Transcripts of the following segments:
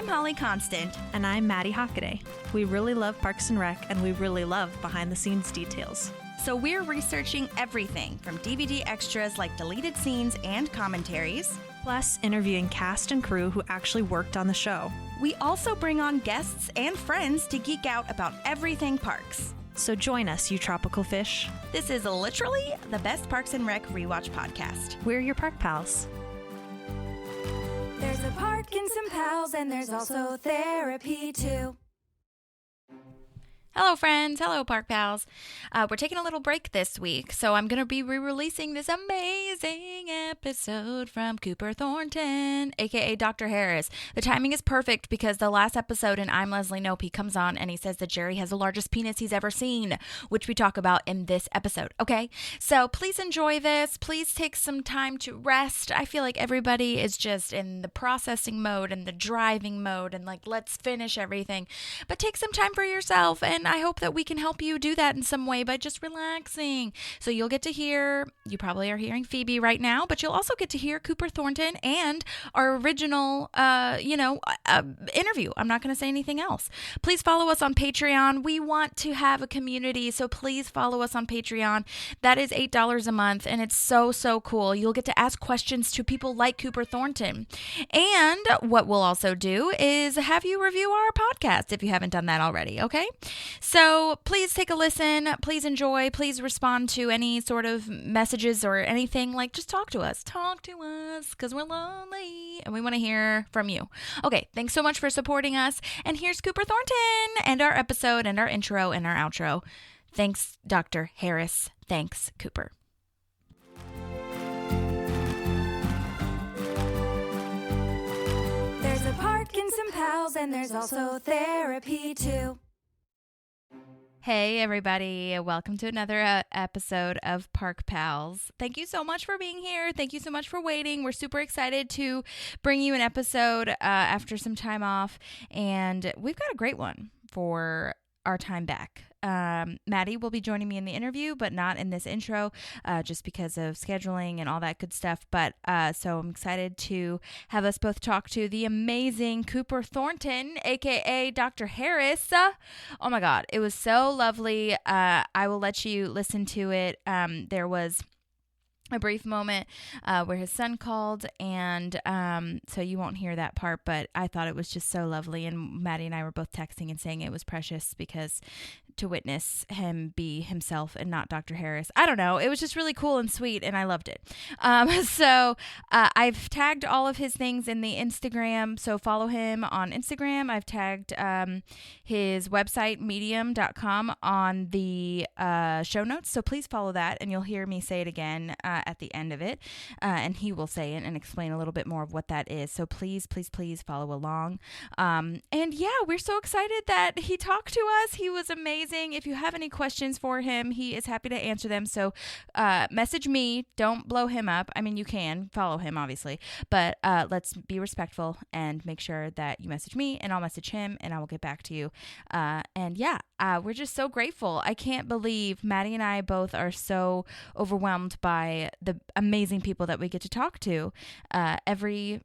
I'm Holly Constant. And I'm Maddie Hockaday. We really love Parks and Rec, and we really love behind-the-scenes details. So we're researching everything from DVD extras like deleted scenes and commentaries, plus interviewing cast and crew who actually worked on the show. We also bring on guests and friends to geek out about everything parks. So join us, you tropical fish. This is literally the best Parks and Rec rewatch podcast. We're your park pals. There's a park and some pals, and there's also therapy too. Hello, friends. Hello, Park Pals. We're taking a little break this week, so I'm going to be re-releasing this amazing episode from Cooper Thornton, a.k.a. Dr. Harris. The timing is perfect because the last episode in I'm Leslie Knope, he comes on and he says that Jerry has the largest penis he's ever seen, which we talk about in this episode, okay? So please enjoy this. Please take some time to rest. I feel like everybody is just in the processing mode and the driving mode and like, let's finish everything. But take some time for yourself, and I hope that we can help you do that in some way by just relaxing. So you'll get to hear, you probably are hearing Phoebe right now, but you'll also get to hear Cooper Thornton and our original, interview. I'm not going to say anything else. Please follow us on Patreon. We want to have a community, so please follow us on Patreon. That is $8 a month, and it's so, so cool. You'll get to ask questions to people like Cooper Thornton. And what we'll also do is have you review our podcast if you haven't done that already, okay? So please take a listen, please enjoy, please respond to any sort of messages or anything, like just talk to us, because we're lonely and we want to hear from you. Okay, thanks so much for supporting us, and here's Cooper Thornton and our episode and our intro and our outro. Thanks, Dr. Harris. Thanks, Cooper. There's a park and some pals, and there's also therapy too. Hey, everybody. Welcome to another episode of Park Pals. Thank you so much for being here. Thank you so much for waiting. We're super excited to bring you an episode after some time off, and we've got a great one for our time back. Maddie will be joining me in the interview, but not in this intro, just because of scheduling and all that good stuff. But so I'm excited to have us both talk to the amazing Cooper Thornton, aka Dr. Harris. Oh my God, it was so lovely. I will let you listen to it. There was a brief moment where his son called, and so you won't hear that part, but I thought it was just so lovely, and Maddie and I were both texting and saying it was precious because to witness him be himself and not Dr. Harris, I don't know, it was just really cool and sweet, and I loved it. So I've tagged all of his things in the Instagram, so follow him on Instagram. I've tagged his website, medium.com, on the show notes, so please follow that, and you'll hear me say it again at the end of it, and he will say it and explain a little bit more of what that is. So please, please, please follow along. And yeah, we're so excited that he talked to us. He was amazing. If you have any questions for him, he is happy to answer them. So message me. Don't blow him up. I mean, you can follow him, obviously, but let's be respectful and make sure that you message me, and I'll message him, and I will get back to you. And yeah, we're just so grateful. I can't believe Maddie and I both are so overwhelmed by the amazing people that we get to talk to every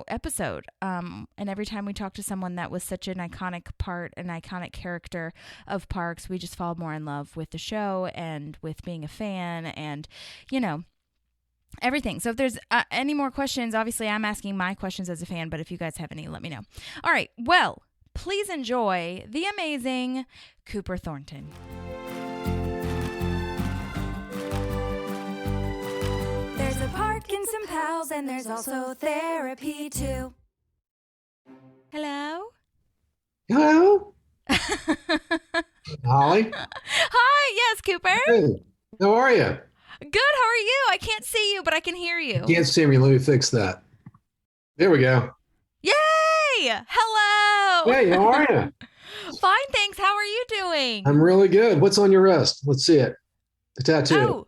episode. And every time we talk to someone that was such an iconic part, an iconic character of parks, we just fall more in love with the show and with being a fan and, everything. So if there's any more questions, obviously I'm asking my questions as a fan, but if you guys have any, let me know. All right. Well, please enjoy the amazing Cooper Thornton. There's a park and some pals, and there's also therapy too. Hello? Hello? Holly? Hi, yes, Cooper. Hey, how are you? Good, how are you? I can't see you, but I can hear you. Can't see me. Let me fix that. There we go. Yay! Hello! Hey, how are you? Fine, thanks. How are you doing? I'm really good. What's on your wrist? Let's see it. The tattoo.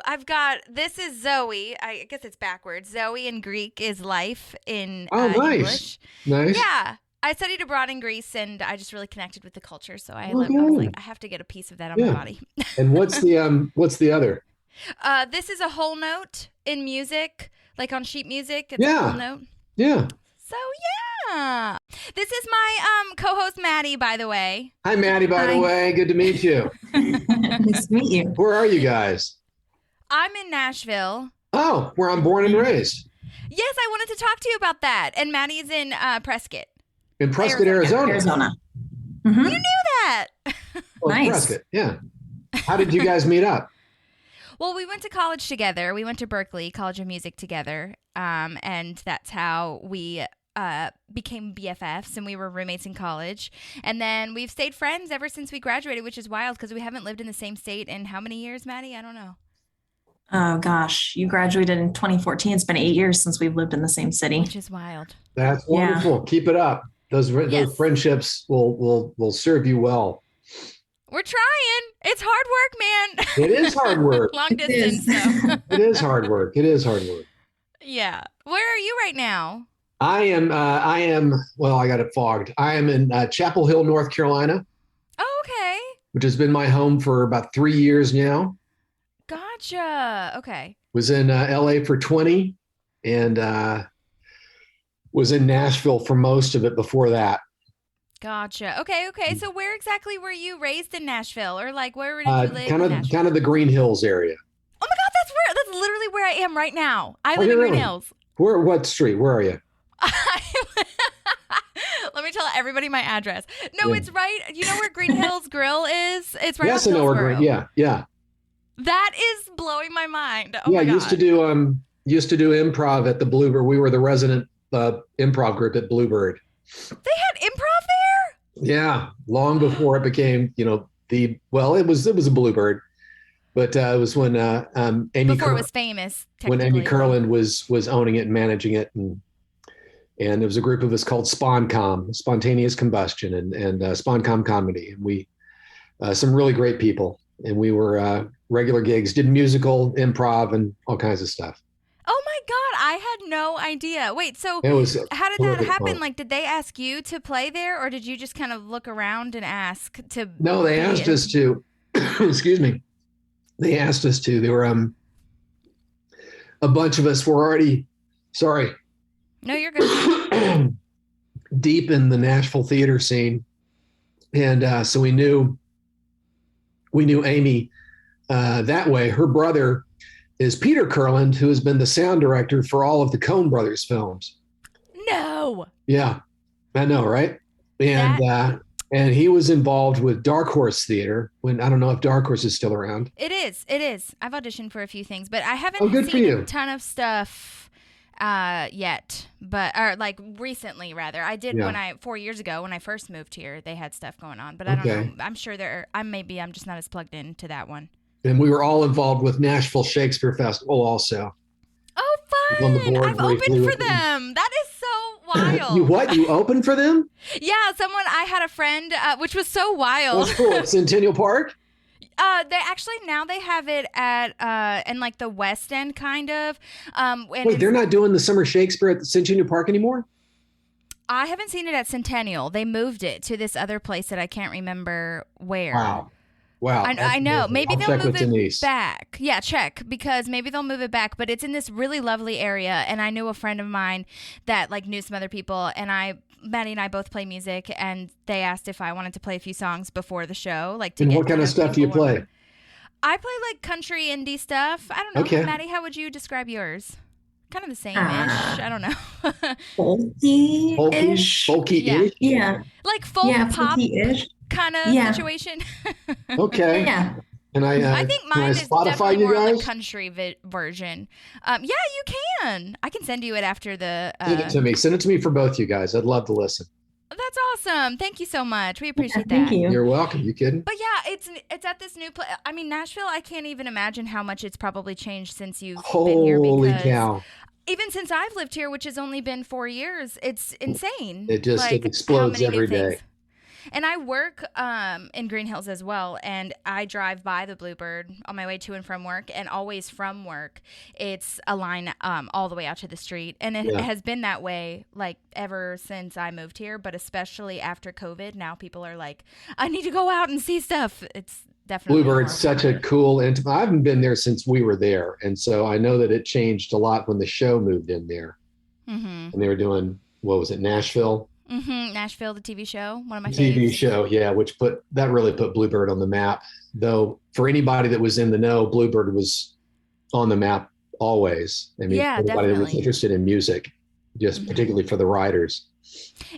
I've got, this is Zoe. I guess it's backwards. Zoe in Greek is life in nice. English. Nice. Yeah. I studied abroad in Greece, and I just really connected with the culture. So I was like, I have to get a piece of that on my body. And what's the other? This is a whole note in music, like on sheet music. It's a whole note. Yeah. So Yeah. This is my co-host Maddie, by the way. Hi, Maddie, by the Hi. way. Good to meet you. Nice to meet you. Where are you guys? I'm in Nashville. Oh, where I'm born and raised. Yes, I wanted to talk to you about that. And Maddie's in Prescott. In Prescott, Arizona. Arizona. You Mhm. knew that. Oh, in Nice. Prescott, yeah. How did you guys meet up? Well, we went to college together. We went to Berkeley College of Music together. And that's how we became BFFs, and we were roommates in college. And then we've stayed friends ever since we graduated, which is wild because we haven't lived in the same state in how many years, Maddie? I don't know. Oh gosh, you graduated in 2014. It's been 8 years since we've lived in the same city. Which is wild. That's Yeah. wonderful. Keep it up. Those Yes. friendships will serve you well. We're trying. It's hard work, man. It is hard work. Long It is. distance, though. It is hard work. It is hard work. Yeah. Where are you right now? I am, well, I got it fogged. I am in Chapel Hill, North Carolina, Oh, okay. which has been my home for about 3 years now. Gotcha. Okay. Was in LA for 20 and was in Nashville for most of it before that. Gotcha. Okay. So where exactly were you raised in Nashville, or like where did you live Kind in of Nashville? kind of the Green Hills area. Oh my God, that's literally where I am right now. I Oh, live in you're Green really? Hills. What street? Where are you? Let me tell everybody my address. No, Yeah. it's right. You know where Green Hills Grill is? It's right Yes, off I know where Hillsborough. Green. Yeah. That is blowing my mind. Oh Yeah, my God. used to do improv at the Bluebird. We were the resident improv group at Bluebird. They had improv there? Yeah, long before it became, it was a Bluebird, but it was when Amy Before it was famous. when Amy technically. Curlin was owning it and managing it, and there was a group of us called SponCom, Spontaneous Combustion, and SponCom Comedy, and we some really great people, and we were regular gigs, did musical, improv, and all kinds of stuff. Oh my God, I had no idea. Wait, so It was how did that terrific happen? fun. Like, did they ask you to play there, or did you just kind of look around and ask to? No, they be asked in- us to. Excuse me. They asked us to. There were a bunch of us were already, sorry, No, you're good. deep in the Nashville theater scene, and so we knew Amy that way. Her brother is Peter Kurland, who has been the sound director for all of the Coen Brothers films. No. Yeah, I know, right? And he was involved with Dark Horse Theater. When I don't know if Dark Horse is still around. It is. I've auditioned for a few things, but I haven't Oh, good for seen you. a ton of stuff yet. Or like recently, rather. I did Yeah. 4 years ago when I first moved here. They had stuff going on, but I don't Okay. know. I'm sure I'm just not as plugged into that one. And we were all involved with Nashville Shakespeare Festival also. Oh, was on the fun! board I've briefly opened for with them. them. That is so wild. You what? You opened for them? Yeah, I had a friend, which was so wild. That's cool. At Centennial Park? They actually now they have it at in like the West End kind of. And Wait, they're not doing the Summer Shakespeare at the Centennial Park anymore? I haven't seen it at Centennial. They moved it to this other place that I can't remember where. Wow. I know. Maybe I'll they'll check move with it Denise. back. Yeah, check, because maybe they'll move it back. But it's in this really lovely area, and I knew a friend of mine that like knew some other people, and Maddie and I both play music, and they asked if I wanted to play a few songs before the show, like to And get what kind of stuff do you people play? warm. I play like country indie stuff. I don't know. Okay. Maddie, how would you describe yours? Kind of the same-ish. I don't know. Folky-ish. Folky-ish? Yeah. Like folk Yeah, pop folky-ish. kind of Yeah. situation. Okay. Yeah. And I think mine is Spotify definitely you more guys? the country version. Yeah, you can. I can send you it after the. Send it to me. Send it to me for both you guys. I'd love to listen. That's awesome. Thank you so much. We appreciate Thank that. you. You're welcome. You kidding? But yeah, it's at this new place. I mean, Nashville. I can't even imagine how much it's probably changed since you've been here. Holy Because cow. even since I've lived here, which has only been 4 years, it's insane. It just Like, it how explodes many new every day. things. And I work in Green Hills as well, and I drive by the Bluebird on my way to and from work, and always from work, it's a line all the way out to the street, and it Yeah. has been that way like ever since I moved here, but especially after COVID, now people are like, I need to go out and see stuff. It's definitely Bluebird's more such a popular. cool intimate. I haven't been there since we were there. And so I know that it changed a lot when the show moved in there Mhm. and they were doing, what was it, Nashville? Nashville, the TV show, one of my TV faves. show, yeah, which really put Bluebird on the map. Though for anybody that was in the know, Bluebird was on the map always. I mean, Yeah, everybody that was definitely. interested in music, just particularly for the writers.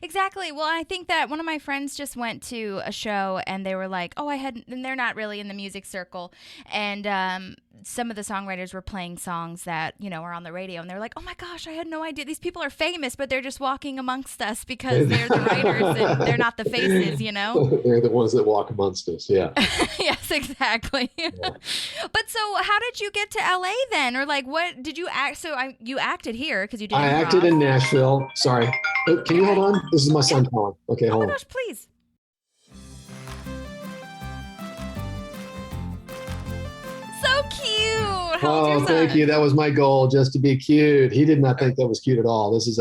Exactly. Well, I think that one of my friends just went to a show and they were like, oh, and they're not really in the music circle. And some of the songwriters were playing songs that, are on the radio. And they're like, oh my gosh, I had no idea. These people are famous, but they're just walking amongst us because they're the writers and they're not the faces, They're the ones that walk amongst us. Yeah. Yes, exactly. Yeah. But so how did you get to LA then? Or like, what did you act? So you acted here because you did I acted in Nashville. Sorry. Oh, can you hold on? This is my son calling. Okay, Oh hold my on. gosh, please. So cute. How old's your Thank son? you. That was my goal, just to be cute. He did not think that was cute at all. This is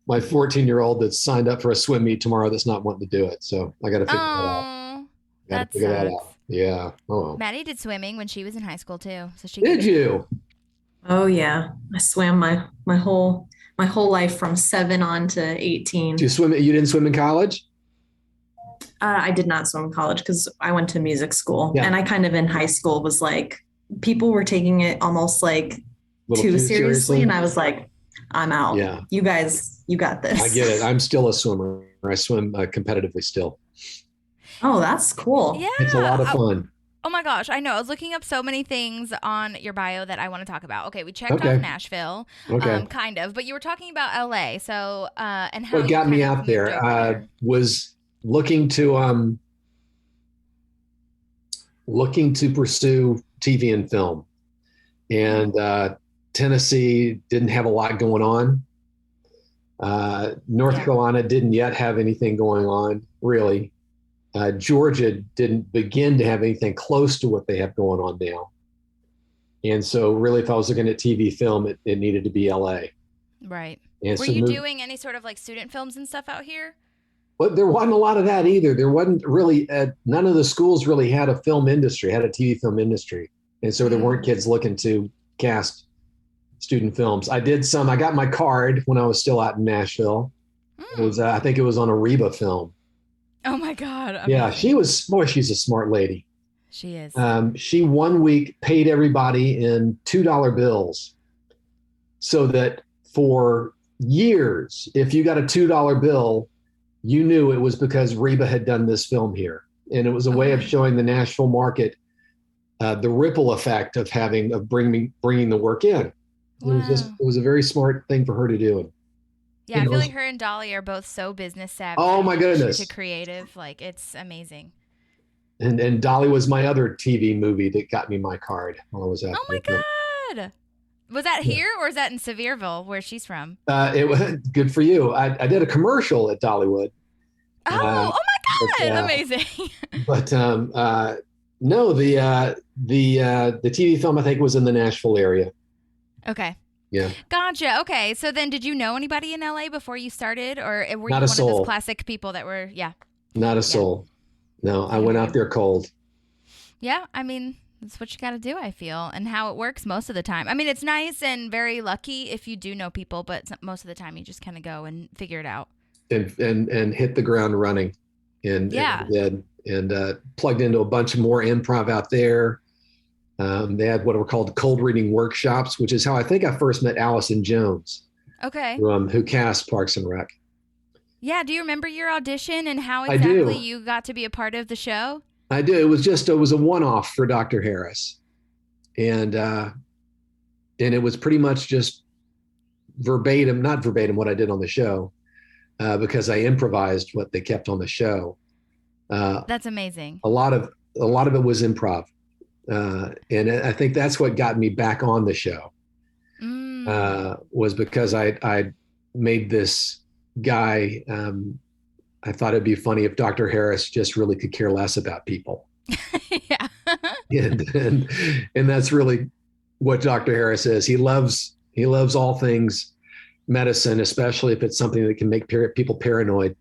my 14-year-old that's signed up for a swim meet tomorrow that's not wanting to do it. So I got to figure that out. Oh, Got that to figure that sucks. out. Yeah. Oh. Maddie did swimming when she was in high school too. So she Did you? Oh yeah, I swam my whole life from 7 on to 18. Did you swim? You didn't swim in college? I did not swim in college because I went to music school, Yeah. and I kind of in high school was like, people were taking it almost like A little too seriously, and I was like, I'm out. Yeah. You guys, you got this. I get it. I'm still a swimmer. I swim competitively still. Oh, that's cool. Yeah. It's a lot of fun. Oh my gosh, I know. I was looking up so many things on your bio that I want to talk about. Okay, we checked Okay. off Nashville, Okay. kind of, but you were talking about LA. So, and how What you got me kind of out moved there over was looking to pursue TV and film, and Tennessee didn't have a lot going on. North Yeah. Carolina didn't yet have anything going on, really. Georgia didn't begin to have anything close to what they have going on now. And so really, if I was looking at TV film, it needed to be LA. Right. And Were so you doing any sort of like student films and stuff out here? But there wasn't a lot of that either. There wasn't really, none of the schools really had a film industry, had a TV film industry. And so there weren't kids looking to cast student films. I got my card when I was still out in Nashville. It was, I think it was on a Reba film. Oh my God. Yeah, she's a smart lady. She is. She one week paid everybody in $2 bills so that for years, if you got a $2 bill, you knew it was because Reba had done this film here. And it was a way of showing the Nashville market the ripple effect of bringing the work in. Wow. It was a very smart thing for her to do. Yeah, I you feel know. like her and Dolly are both so business savvy. Oh, my goodness. To creative. Like, it's amazing. And Dolly was my other TV movie that got me my card while I was out. Oh my God. Was that here or is that in Sevierville, where she's from? It was good for you. I did a commercial at Dollywood. Oh my God. but, Amazing. But no, the TV film I think was in the Nashville area. Okay. Yeah. Gotcha. Okay. So then did you know anybody in LA before you started, or were you Not one a of soul. those classic people that were, Not a soul. No, I went out there cold. Yeah, I mean, that's what you got to do, I feel, and how it works most of the time. I mean, it's nice and very lucky if you do know people, but most of the time you just kind of go and figure it out. And hit the ground running. And plugged into a bunch more improv out there. They had what were called cold reading workshops, which is how I think I first met Allison Jones, Okay. who cast Parks and Rec. Yeah, do you remember your audition and how I do. exactly you got to be a part of the show? I do. It was a one-off for Dr. Harris. And it was pretty much just not verbatim what I did on the show, because I improvised what they kept on the show. That's amazing. A lot of it was improv. And I think that's what got me back on the show, was because I made this guy. I thought it'd be funny if Dr. Harris just really could care less about people. Yeah. and that's really what Dr. Harris is. He loves all things medicine, especially if it's something that can make people paranoid.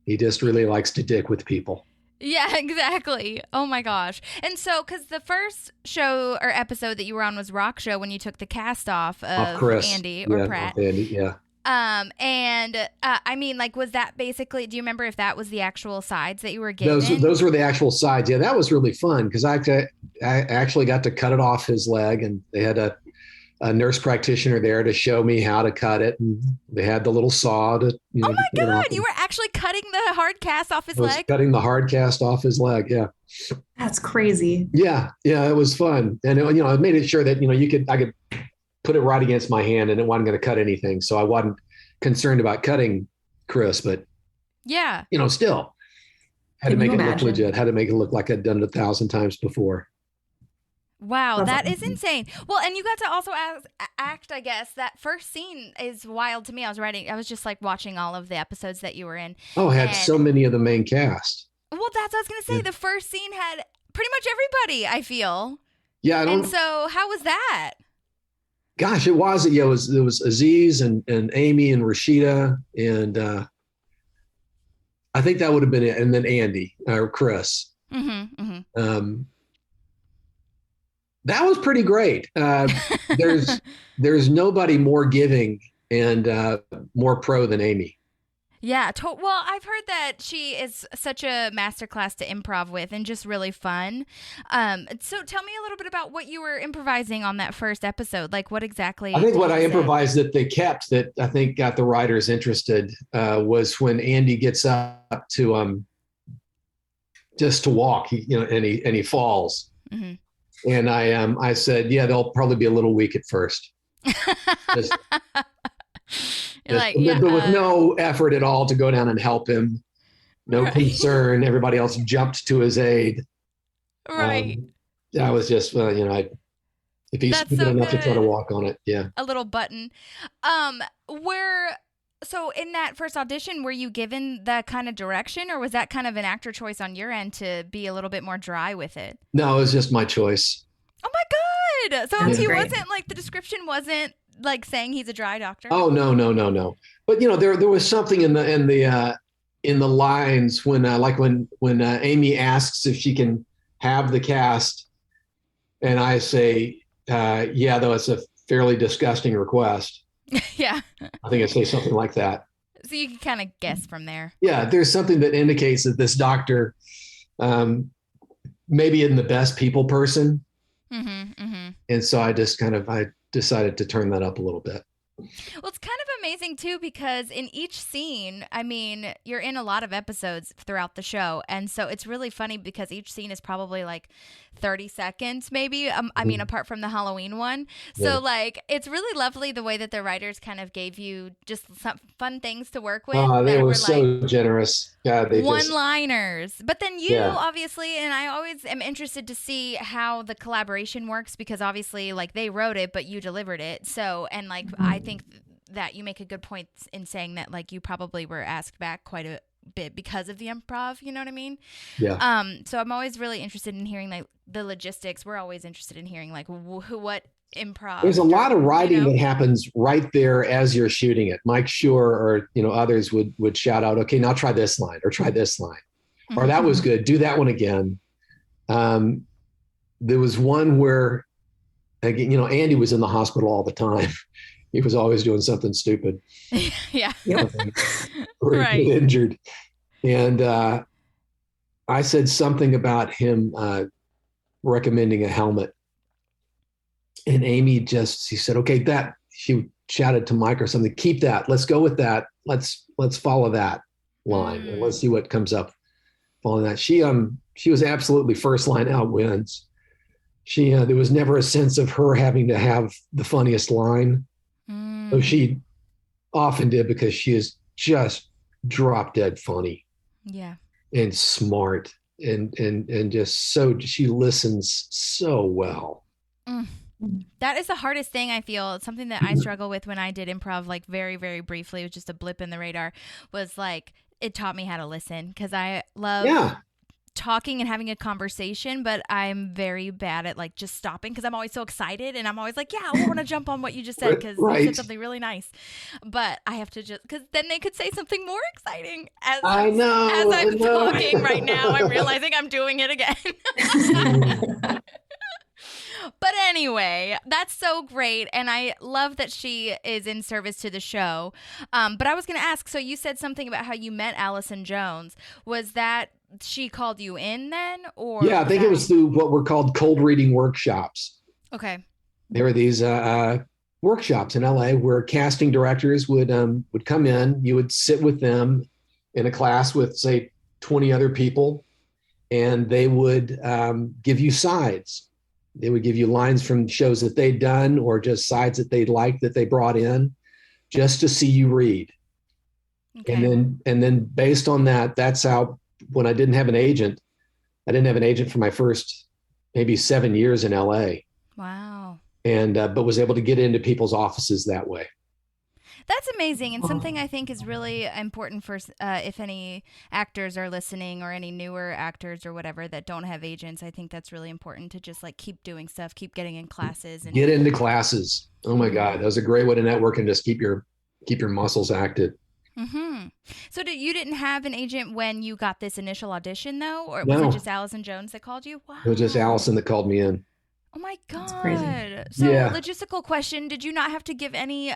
He just really likes to dick with people. Yeah, exactly. Oh my gosh. And so, because the first show or episode that you were on was Rock Show when you took the cast off of Chris. Andy or Pratt. Off Andy, yeah. I mean, like, was that basically, do you remember if that was the actual sides that you were given? Those were the actual sides. Yeah, that was really fun because I actually got to cut it off his leg, and they had a nurse practitioner there to show me how to cut it, and they had the little saw to Oh my God, you were actually cutting the hard cast off his leg? Cutting the hard cast off his leg. Yeah. That's crazy. Yeah, it was fun, and I made it sure that I could put it right against my hand, and it wasn't going to cut anything, so I wasn't concerned about cutting Chris, but yeah, still had to make it look legit. Had to make it look like I'd done it 1,000 times before. Wow, that is insane. Well, and you got to also act, I guess. That first scene is wild to me. I was just like watching all of the episodes that you were in. Oh, had so many of the main cast. Well, that's what I was going to say. Yeah. The first scene had pretty much everybody, I feel. Yeah. And so how was that? Gosh, it was Aziz and Amy and Rashida. And I think that would have been it. And then Andy or Chris. Mm-hmm, mm-hmm. That was pretty great. There's nobody more giving and more pro than Amy. Yeah. Well, I've heard that she is such a masterclass to improv with and just really fun. So tell me a little bit about what you were improvising on that first episode. Like what exactly? I think what I improvised that they kept that I think got the writers interested was when Andy gets up to just to walk, and he falls. Mm-hmm. And I said, yeah, they'll probably be a little weak at first. But with no effort at all to go down and help him, no concern. Everybody else jumped to his aid. Right. I was just, if he's stupid enough to try to walk on it, yeah. A little button. So in that first audition, were you given that kind of direction, or was that kind of an actor choice on your end to be a little bit more dry with it? No, it was just my choice. Oh my God. So he wasn't like, the description wasn't like saying he's a dry doctor? Oh, no. But there was something in the lines when Amy asks if she can have the cast, and I say, yeah, though it's a fairly disgusting request. Yeah. I think I say something like that. So you can kind of guess from there. Yeah, there's something that indicates that this doctor maybe isn't the best people person. Mm-hmm, mm-hmm. And so I decided to turn that up a little bit. Well, it's kind of amazing, too, because in each scene, I mean, you're in a lot of episodes throughout the show. And so it's really funny because each scene is probably like 30 seconds, maybe. I mean, apart from the Halloween one. So, it's really lovely the way that the writers kind of gave you just some fun things to work with. They were so generous. God, one-liners. But then you, obviously, and I always am interested to see how the collaboration works because obviously, they wrote it, but you delivered it. So, and I think that you make a good point in saying that you probably were asked back quite a bit because of the improv, you know what I mean? Yeah. So I'm always really interested in hearing the logistics. We're always interested in hearing what improv. There's a lot of writing that happens right there as you're shooting it. Mike Schur or others would shout out, okay, now try this line or try this line. Mm-hmm. Or that was good. Do that one again. There was one where Andy was in the hospital all the time. He was always doing something stupid. Yeah. Or right. Get injured. And I said something about him recommending a helmet. And Amy she said, okay, she shouted to Mike or something, keep that. Let's go with that. Let's follow that line and let's see what comes up following that. She was absolutely first line out wins. There was never a sense of her having to have the funniest line. So she often did because she is just drop dead funny. Yeah. And smart and just she listens so well. That is the hardest thing, I feel. It's something that I struggle with when I did improv, very, very briefly. It was just a blip in the radar. Was it taught me how to listen because I love talking and having a conversation, but I'm very bad at just stopping because I'm always so excited and I'm always I want to jump on what you just said because you said something really nice. But I have to because then they could say something more exciting. As I'm talking right now, I'm realizing I'm doing it again. But anyway, that's so great. And I love that she is in service to the show. But I was going to ask, so you said something about how you met Allison Jones. Was that she called you in then? Or Yeah, I think it was through what were called cold reading workshops. Okay. There were these workshops in LA where casting directors would come in. You would sit with them in a class with, say, 20 other people, and they would give you sides. They would give you lines from shows that they'd done or just sides that they liked that they brought in just to see you read. Okay. And then based on that, that's how, when I didn't have an agent, I didn't have an agent for my first maybe 7 years in LA. Wow. And but was able to get into people's offices that way. That's amazing, and something I think is really important for if any actors are listening or any newer actors or whatever that don't have agents. I think that's really important to just like keep doing stuff, keep getting in classes, and Get into classes. Oh my God, that was a great way to network and just keep your muscles active. Mm-hmm. So you didn't have an agent when you got this initial audition though, or No. was it just Allison Jones that called you? Wow. It was just Allison that called me in. Oh my God. crazy. So Yeah. logistical question, did you not have to give any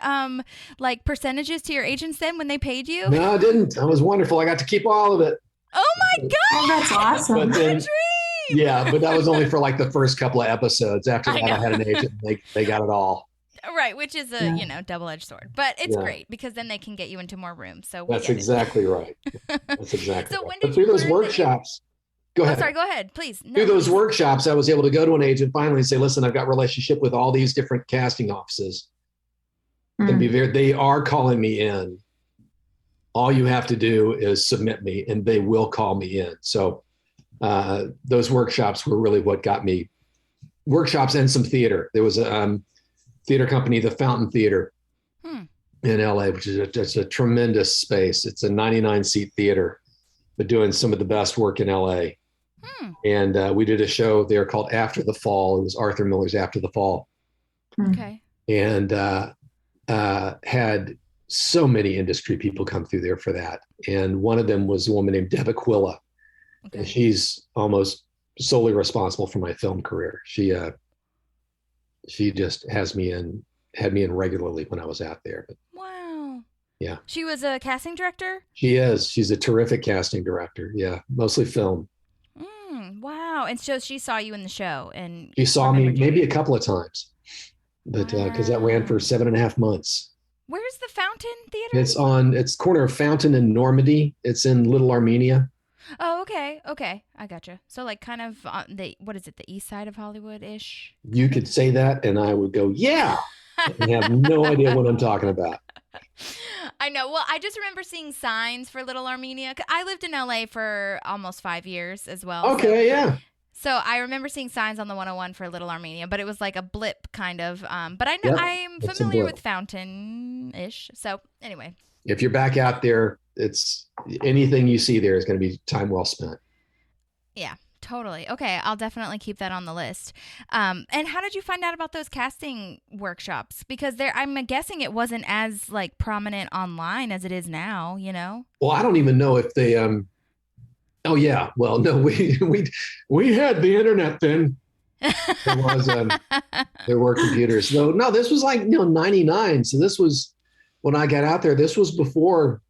like percentages to your agents then when they paid you? No, I didn't. That was wonderful. I got to keep all of it. Oh my God. Oh, that's awesome. But then, Dream. yeah, but that was only for like the first couple of episodes. After I that, I know. had an agent. They got it all. Right, which is a, Yeah. double-edged sword. But it's Yeah. great because then they can get you into more rooms. So we That's get it. exactly right. That's exactly So right. when But did through you those learn that you- workshops, go Oh, ahead. sorry, go ahead, please. No, Through those please. workshops, I was able to go to an agent finally and say, listen, I've got relationship with all these different casting offices. And they are calling me in. All you have to do is submit me and they will call me in. So those workshops were really what got me. Workshops and some theater. There was a theater company, the Fountain Theater in LA, which is just a tremendous space. It's a 99-seat theater, but doing some of the best work in LA. And we did a show there called After the Fall. It was Arthur Miller's After the Fall. Okay. And had so many industry people come through there for that. And one of them was a woman named Deb Aquila. Okay. And she's almost solely responsible for my film career. She just had me in regularly when I was out there. But Wow. yeah. She was a casting director? She's a terrific casting director. Yeah. Mostly film. Wow. And so she saw you in the show and She saw me remembered you. maybe a couple of times, but because that ran for 7.5 months. Where's the Fountain Theater? It's corner of Fountain and Normandy. It's in Little Armenia. Oh, okay. Okay. I gotcha. So like kind of on the east side of Hollywood-ish? You could say that and I would go, yeah. I have no idea what I'm talking about. I know. Well, I just remember seeing signs for Little Armenia. I lived in LA for almost 5 years as well. Okay, yeah. So I remember seeing signs on the 101 for Little Armenia, but it was like a blip kind of. But I know Yep, I'm it's a familiar blip. with Fountain-ish. So anyway. If you're back out there, it's anything you see there is going to be time well spent. Yeah, totally. Okay, I'll definitely keep that on the list. And how did you find out about those casting workshops? Because I'm guessing it wasn't as like prominent online as it is now, Well, I don't even know if they oh yeah. Well, no, we had the internet then. There were computers. No, this was like 99. So this was when I got out there, this was before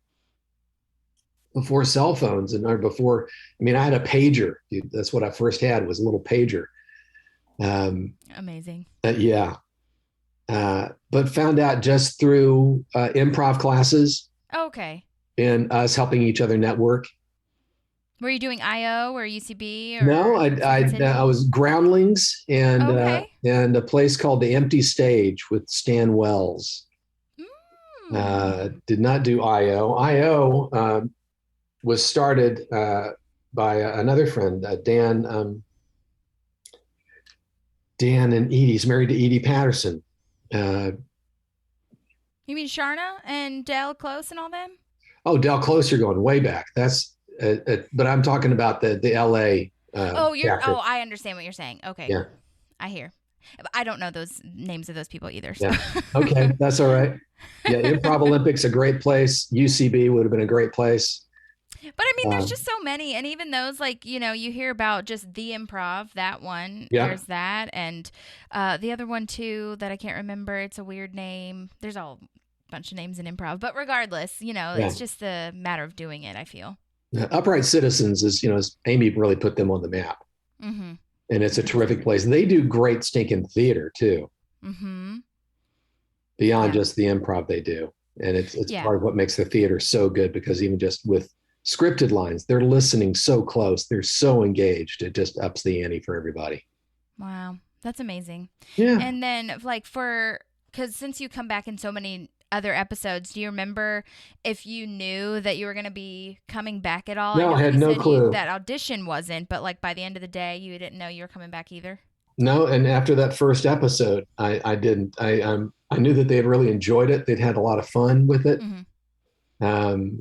cell phones I had a pager. Dude, that's what I first had was a little pager. Amazing. Yeah. But found out just through improv classes Okay. and us helping each other network. Were you doing IO or UCB? Or No, I was Groundlings and Okay. and a place called The Empty Stage with Stan Wells. Did not do IO. IO was started by another friend, Dan and Edie's married to Edie Patterson. You mean Sharna and Dale Close and all them? Oh, Del Close, you're going way back. That's but I'm talking about the LA. chapter. I understand what you're saying. Okay. Yeah. I hear. I don't know those names of those people either. So. Yeah. Okay, that's all right. Yeah, Improv Olympics, a great place. UCB would have been a great place. But I mean, there's just so many. And even those, like, you know, you hear about just the Improv, that one. Yeah. There's that. And the other one, too, that I can't remember. It's a weird name. There's a bunch of names in Improv. But regardless, you know, it's just a matter of doing it, I feel. Upright Citizens is, you know, Amy really put them on the map. Mm-hmm. And it's a terrific place. They do great stinking theater, too. Mm-hmm. Beyond just the improv they do. And it's part of what makes the theater so good, because even just with scripted lines, they're listening so close. They're so engaged. It just ups the ante for everybody. Wow. That's amazing. Yeah. And then, like, because since you come back in so many other episodes, do you remember if you knew that you were going to be coming back at all? No, I had no clue. That audition wasn't, but like by the end of the day, you didn't know you were coming back either? No, and after that first episode, I didn't. I knew that they had really enjoyed it. They'd had a lot of fun with it. Mm-hmm.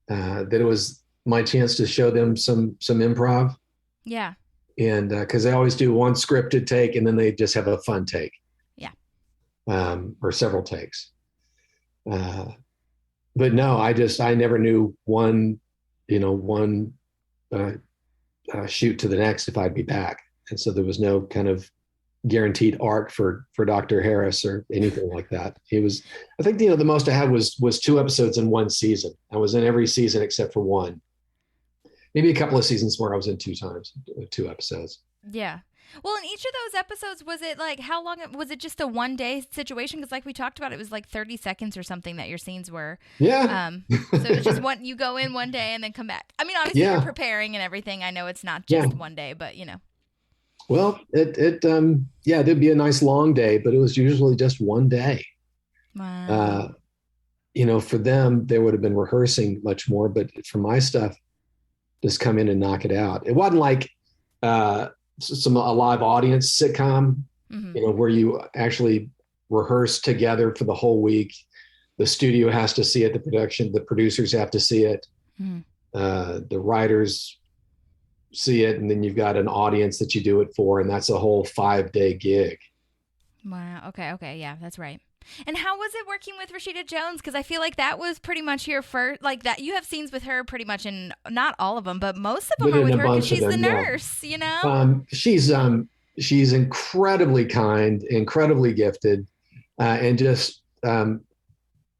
That it was my chance to show them some improv. Yeah. And because they always do one scripted take and then they just have a fun take. Yeah. Or several takes. But no, I never knew one shoot to the next if I'd be back. And so there was no kind of guaranteed arc for Dr. Harris or anything like that. I think, the most I had was 2 episodes in one season. I was in every season except for one. Maybe a couple of seasons where I was in 2 episodes. Yeah. Well, in each of those episodes, was it like, how long, was it just a 1-day situation? Because like we talked about, it was like 30 seconds or something that your scenes were. Yeah. So it was just you go in one day and then come back. I mean, obviously you're preparing and everything. I know it's not just one day, but Well, there'd be a nice long day, but it was usually just one day. Wow. For them, they would have been rehearsing much more, but for my stuff, just come in and knock it out. It wasn't like a live audience sitcom, Mm-hmm. Where you actually rehearse together for the whole week. The studio has to see it, the producers have to see it, the writers see it, and then you've got an audience that you do it for, and that's a whole 5-day gig. Wow. Okay. Yeah, that's right. And how was it working with Rashida Jones? Because I feel like that was pretty much your first, like that. You have scenes with her pretty much in not all of them, but most of them are with her because she's the nurse. She's incredibly kind, incredibly gifted, and just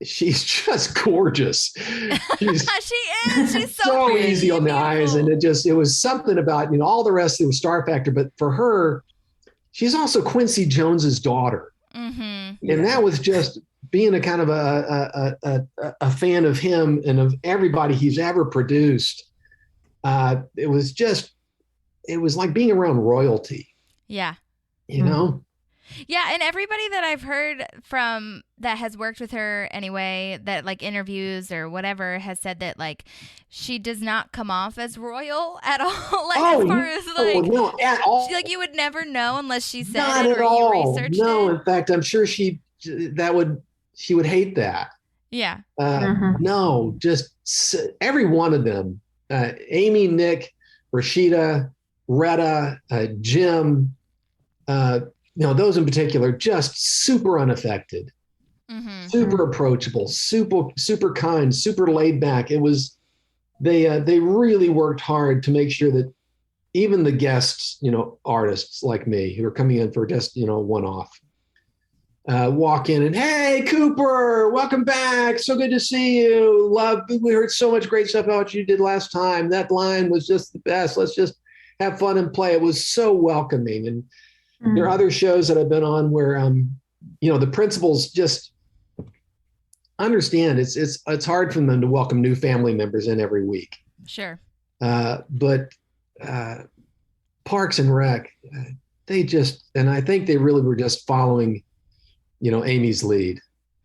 she's just gorgeous. She is. She's so easy on the eyes, and it was something about all the rest of the star factor, but for her, she's also Quincy Jones's daughter. Mm-hmm. And that was just being a kind of a fan of him and of everybody he's ever produced. It was like being around royalty. Yeah. Yeah, and everybody that I've heard from that has worked with her anyway, that like interviews or whatever, has said that like she does not come off as royal at all. As far as no, at all. Like you would never know unless she said Not it at or all. you researched no, it. In fact, I'm sure she would hate that. Yeah. No, just every one of them. Amy, Nick, Rashida, Retta, Jim. Those in particular, just super unaffected, super approachable, super kind, super laid back. It was, they really worked hard to make sure that even the guests, artists like me who are coming in for just, one-off, walk in and, hey, Cooper, welcome back. So good to see you. We heard so much great stuff about what you did last time. That line was just the best. Let's just have fun and play. It was so welcoming. And there are other shows that I've been on where, the principals just understand it's hard for them to welcome new family members in every week. Sure. But Parks and Rec, and I think they really were just following, Amy's lead.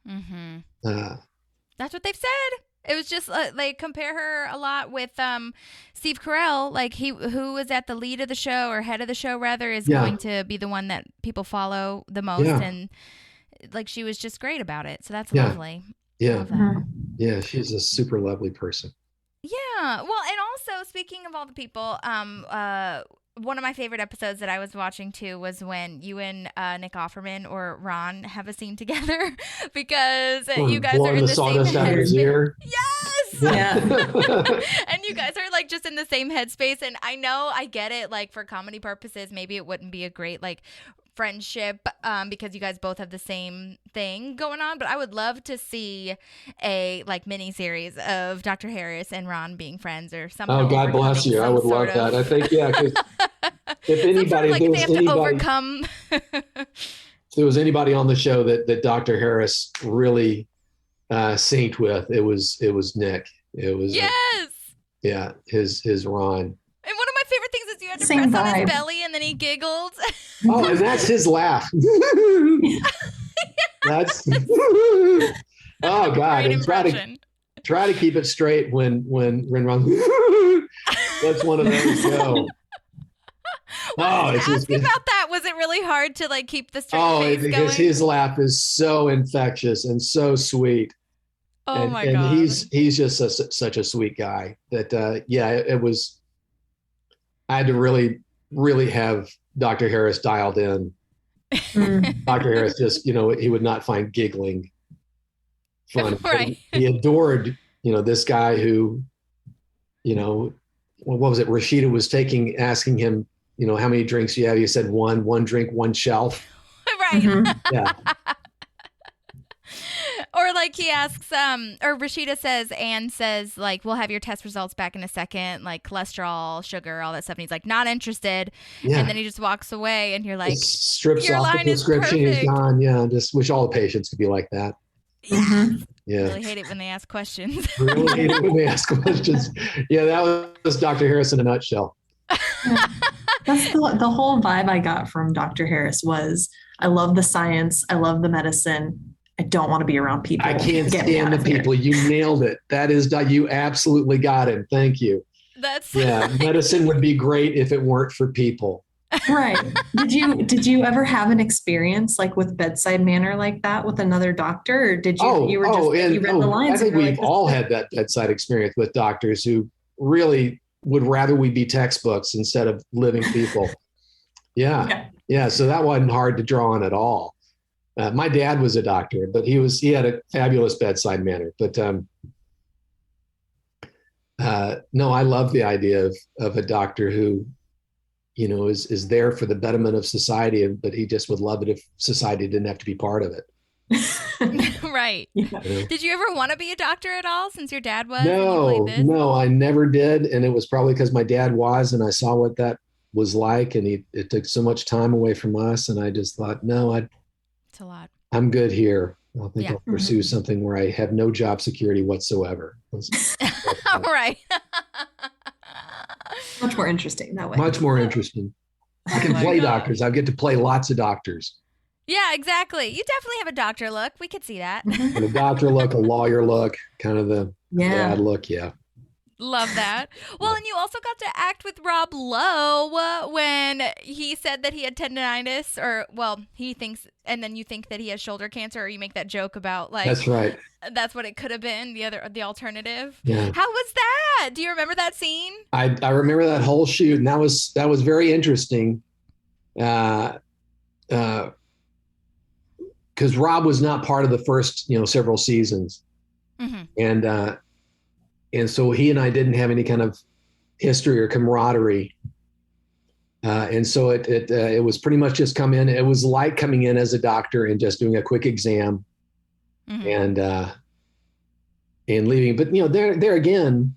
That's what they've said. It was just they compare her a lot with Steve Carell, like who was at the lead of the show or head of the show rather, is going to be the one that people follow the most, and like she was just great about it. So that's lovely. Yeah, yeah, she's a super lovely person. Yeah. Well, and also speaking of all the people, one of my favorite episodes that I was watching too was when you and Nick Offerman or Ron have a scene together because you guys are in the same sawdust out of his ear. Yes. Yeah. And you guys are like just in the same headspace. And I know I get it. Like for comedy purposes, maybe it wouldn't be a great like friendship because you guys both have the same thing going on. But I would love to see a like mini series of Dr. Harris and Ron being friends or something. Oh, God bless you. I would love that. I think, yeah, because if anybody, like if they have to overcome. if there was anybody on the show that Dr. Harris really synced with, it was Nick. It was yes. His Ron. And one of my favorite things is you had to Same press on his vibe. belly and then he giggled. Oh, and that's his laugh. That's oh, God. Great And impression. try to keep it straight when Ron. That's one of those go. Well, ask about that. Was it really hard to like keep the straight face because going? his laugh is so infectious and so sweet. Oh my and God. he's just such a sweet guy that it was. I had to really have Dr. Harris dialed in. Dr. Harris just he would not find giggling fun. Right. He adored this guy who what was it? Rashida was asking him how many drinks you have. He said one drink, one shelf. Right. Yeah. Or like he asks, or Rashida says, like, we'll have your test results back in a second, like cholesterol, sugar, all that stuff. And he's like, not interested. Yeah. And then he just walks away and you're like, just strips your off the line is prescription. He's perfect. gone. Yeah. Just wish all the patients could be like that. yes. Yeah. Really hate it when they ask questions. Really hate it when they ask questions. Yeah. That was Dr. Harris in a nutshell. That's the whole vibe I got from Dr. Harris was, I love the science. I love the medicine. I don't want to be around people. I can't Get me stand out the of here. people. You nailed it. That is, you absolutely got it. Thank you. That's Yeah. Medicine would be great if it weren't for people. Right. Did you ever have an experience like with bedside manner like that with another doctor, or did you you read the lines? I think and you were we've like, all had that bedside experience with doctors who really would rather we be textbooks instead of living people. Yeah. So that wasn't hard to draw on at all. My dad was a doctor, but he had a fabulous bedside manner. But no, I love the idea of a doctor who, is there for the betterment of society, but he just would love it if society didn't have to be part of it. right. Yeah. Did you ever want to be a doctor at all since your dad was? and you played this? No, I never did. And it was probably because my dad was, and I saw what that was like. And it took so much time away from us. And I just thought, no, It's a lot. I'm good here. I think Yeah. I'll pursue something where I have no job security whatsoever. Right. Much more interesting that way. Much more interesting. I can my play God. doctors. I get to play lots of doctors. Yeah, exactly. You definitely have a doctor look. We could see that. And a doctor look, a lawyer look, kind of the Yeah. dad look. Yeah. Love that. Well, and you also got to act with Rob Lowe when he said that he had tendonitis, or he thinks, and then you think that he has shoulder cancer, or you make that joke about like That's right. that's what it could have been, the alternative. Yeah. How was that? Do you remember that scene? I remember that whole shoot, and that was very interesting. Because Rob was not part of the first, several seasons. Mm-hmm. And so he and I didn't have any kind of history or camaraderie. And so it was pretty much just come in. It was like coming in as a doctor and just doing a quick exam Mm-hmm. and leaving. But, there again,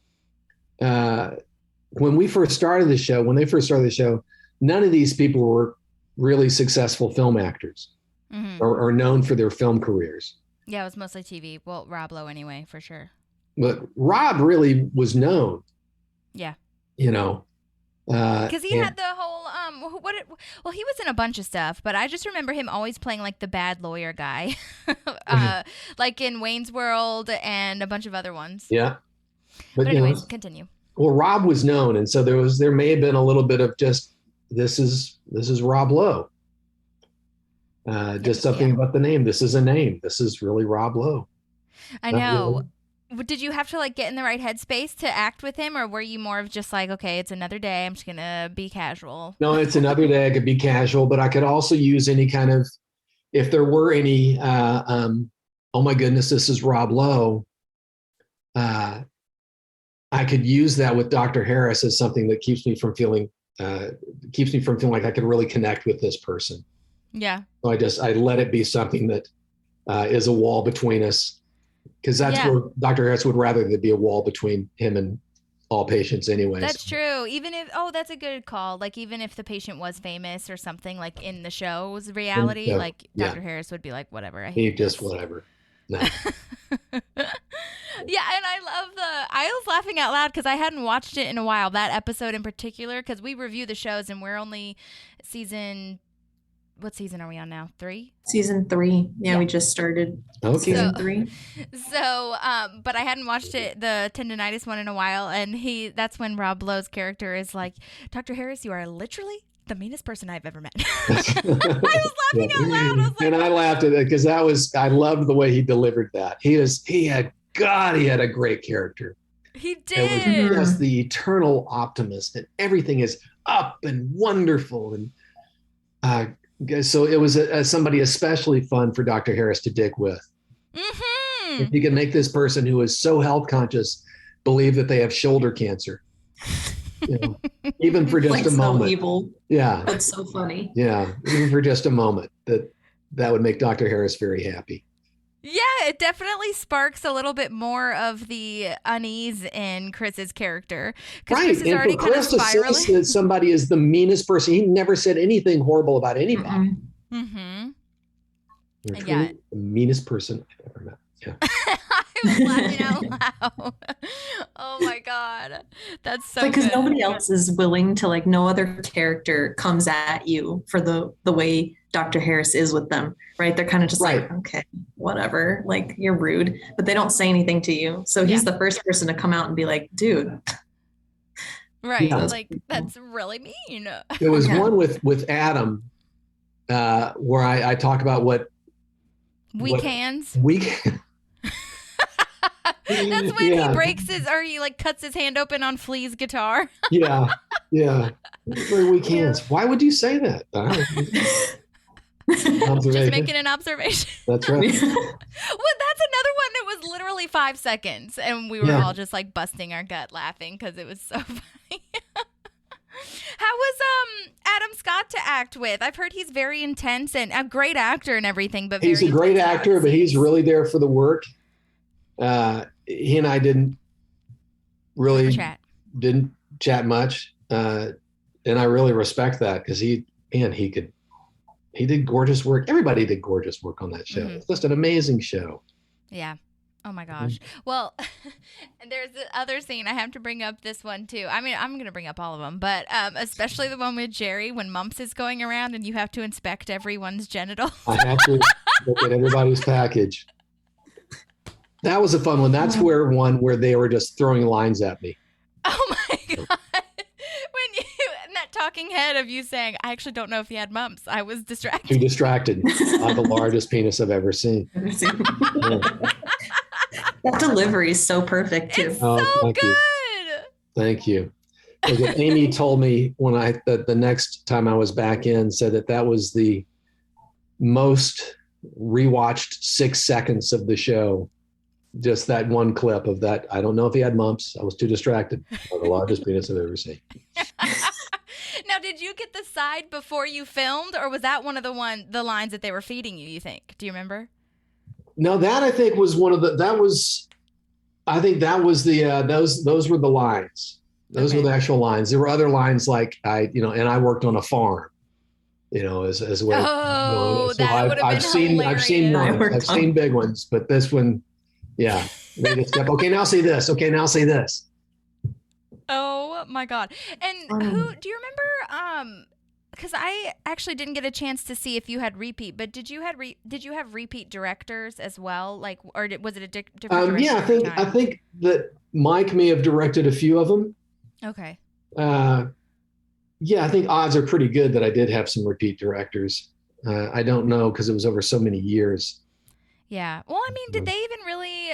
when they first started the show, none of these people were really successful film actors Mm-hmm. or known for their film careers. Yeah, it was mostly TV. Well, Rob Lowe anyway, for sure. But Rob really was known. Yeah. Because he had the whole he was in a bunch of stuff, but I just remember him always playing like the bad lawyer guy, like in Wayne's World and a bunch of other ones. Yeah. But anyways, continue. Well, Rob was known, and so there may have been a little bit of just this is Rob Lowe. Just something about the name. This is a name. This is really Rob Lowe. I Not know. really. Did you have to like get in the right headspace to act with him, or were you more of just like, okay, it's another day, I'm just gonna be casual? No, it's another day. I could be casual, but I could also use any kind of, if there were any, oh my goodness, this is Rob Lowe. I could use that with Dr. Harris as something that keeps me from feeling like I could really connect with this person. Yeah. So I let it be something that is a wall between us, because that's where Dr. Harris would rather there be a wall between him and all patients anyways. That's true. Even if, that's a good call. Like, even if the patient was famous or something, like in the show's reality, like Dr. Harris would be like, whatever. Whatever. No. Yeah, and I was laughing out loud because I hadn't watched it in a while, that episode in particular, because we review the shows and we're only what season are we on now? 3? Season 3. Yeah, we just started season 3. So, but I hadn't watched the tendonitis one in a while, and that's when Rob Lowe's character is like, Dr. Harris, you are literally the meanest person I've ever met. I was laughing out loud. I was like, and I laughed at it because I loved the way he delivered that. He had a great character. He did. It was just the eternal optimist, and everything is up and wonderful. And so it was somebody especially fun for Dr. Harris to dig with. Mm-hmm. If you can make this person who is so health conscious believe that they have shoulder cancer. Even for just a moment. So evil. Yeah. That's so funny. Yeah. Even for just a moment, that would make Dr. Harris very happy. Yeah, it definitely sparks a little bit more of the unease in Chris's character. Right. Chris is and already for Chris to say that somebody is the meanest person, he never said anything horrible about anybody. Mm-hmm. You're truly the meanest person I've ever met. Yeah. I was laughing out loud. Oh my God. That's so because good. nobody else is willing to, like, no other character comes at you for the way Dr. Harris is with them, right? They're kind of just like, okay, whatever, like, you're rude, but they don't say anything to you. So he's the first person to come out and be like, dude. Right. Yeah. Like, that's really mean. There was one with Adam where I talk about what weekends. That's when he breaks he like cuts his hand open on Flea's guitar. Yeah. For weekends. Why would you say that? Just making an observation. That's right. Well, that's another one that was literally 5 seconds, and we were all just like busting our gut laughing because it was so funny. How was Adam Scott to act with? I've heard he's very intense and a great actor and everything, but he's a great actor, but he's really there for the work. He and I didn't chat much, and I really respect that because he did gorgeous work. Everybody did gorgeous work on that show. It's just an amazing show. Yeah. Oh my gosh. Well, and there's the other scene. I have to bring up this one too. I mean, I'm going to bring up all of them, but especially the one with Jerry when Mumps is going around and you have to inspect everyone's genitals. I have to look at everybody's package. That was a fun one. That's where they were just throwing lines at me. Oh my God. And that talking head of you saying, I actually don't know if he had mumps. I was distracted. Too distracted. I have the largest penis I've ever seen. That delivery is so perfect too. It's so good. Thank you. Amy told me when the next time I was back in, said that was the most rewatched 6 seconds of the show. Just that one clip of that. I don't know if he had mumps. I was too distracted. The largest penis I've ever seen. Now, did you get the side before you filmed, or was that one of the lines that they were feeding you? You think? Do you remember? No, that I think was one of the. I think that was the. Those were the lines. Those were the actual lines. There were other lines like and I worked on a farm. As well. Oh, that would have been hilarious. I've seen big ones, but this one. Yeah. They just kept, okay, now say this. Okay, now say this. Oh my God. And who do you remember? Because I actually didn't get a chance to see if you had repeat, but did you have repeat directors as well? Like, or was it a different director? Yeah, I think that Mike may have directed a few of them. Okay. Yeah, I think odds are pretty good that I did have some repeat directors. I don't know because it was over so many years. Yeah. Well, I mean, did they even really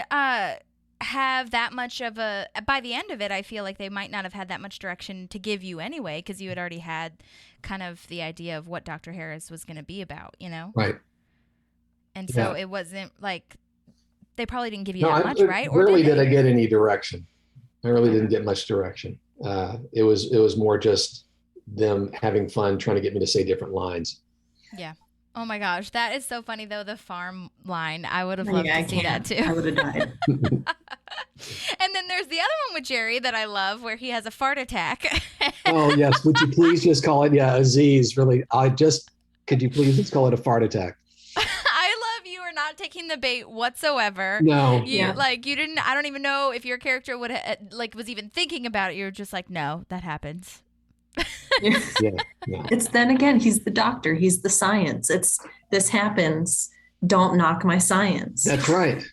have that much of by the end of it, I feel like they might not have had that much direction to give you anyway, because you had already had kind of the idea of what Dr. Harris was going to be about, Right. And so it wasn't like, they probably didn't give you that much, right? Rarely did I get any direction. I really didn't get much direction. It was more just them having fun trying to get me to say different lines. Yeah. Oh my gosh, that is so funny though. The farm line, I would have loved Yeah, to see that too. I would have died. And then there's the other one with Jerry that I love, where he has a fart attack. Oh yes, would you please just call it Aziz? Really, could you please just call it a fart attack? I love you are not taking the bait whatsoever. No, You didn't. I don't even know if your character would was even thinking about it. You're just like, no, that happens. Yeah. no. It's then again, he's the doctor, he's the science. This happens. Don't knock my science. That's right.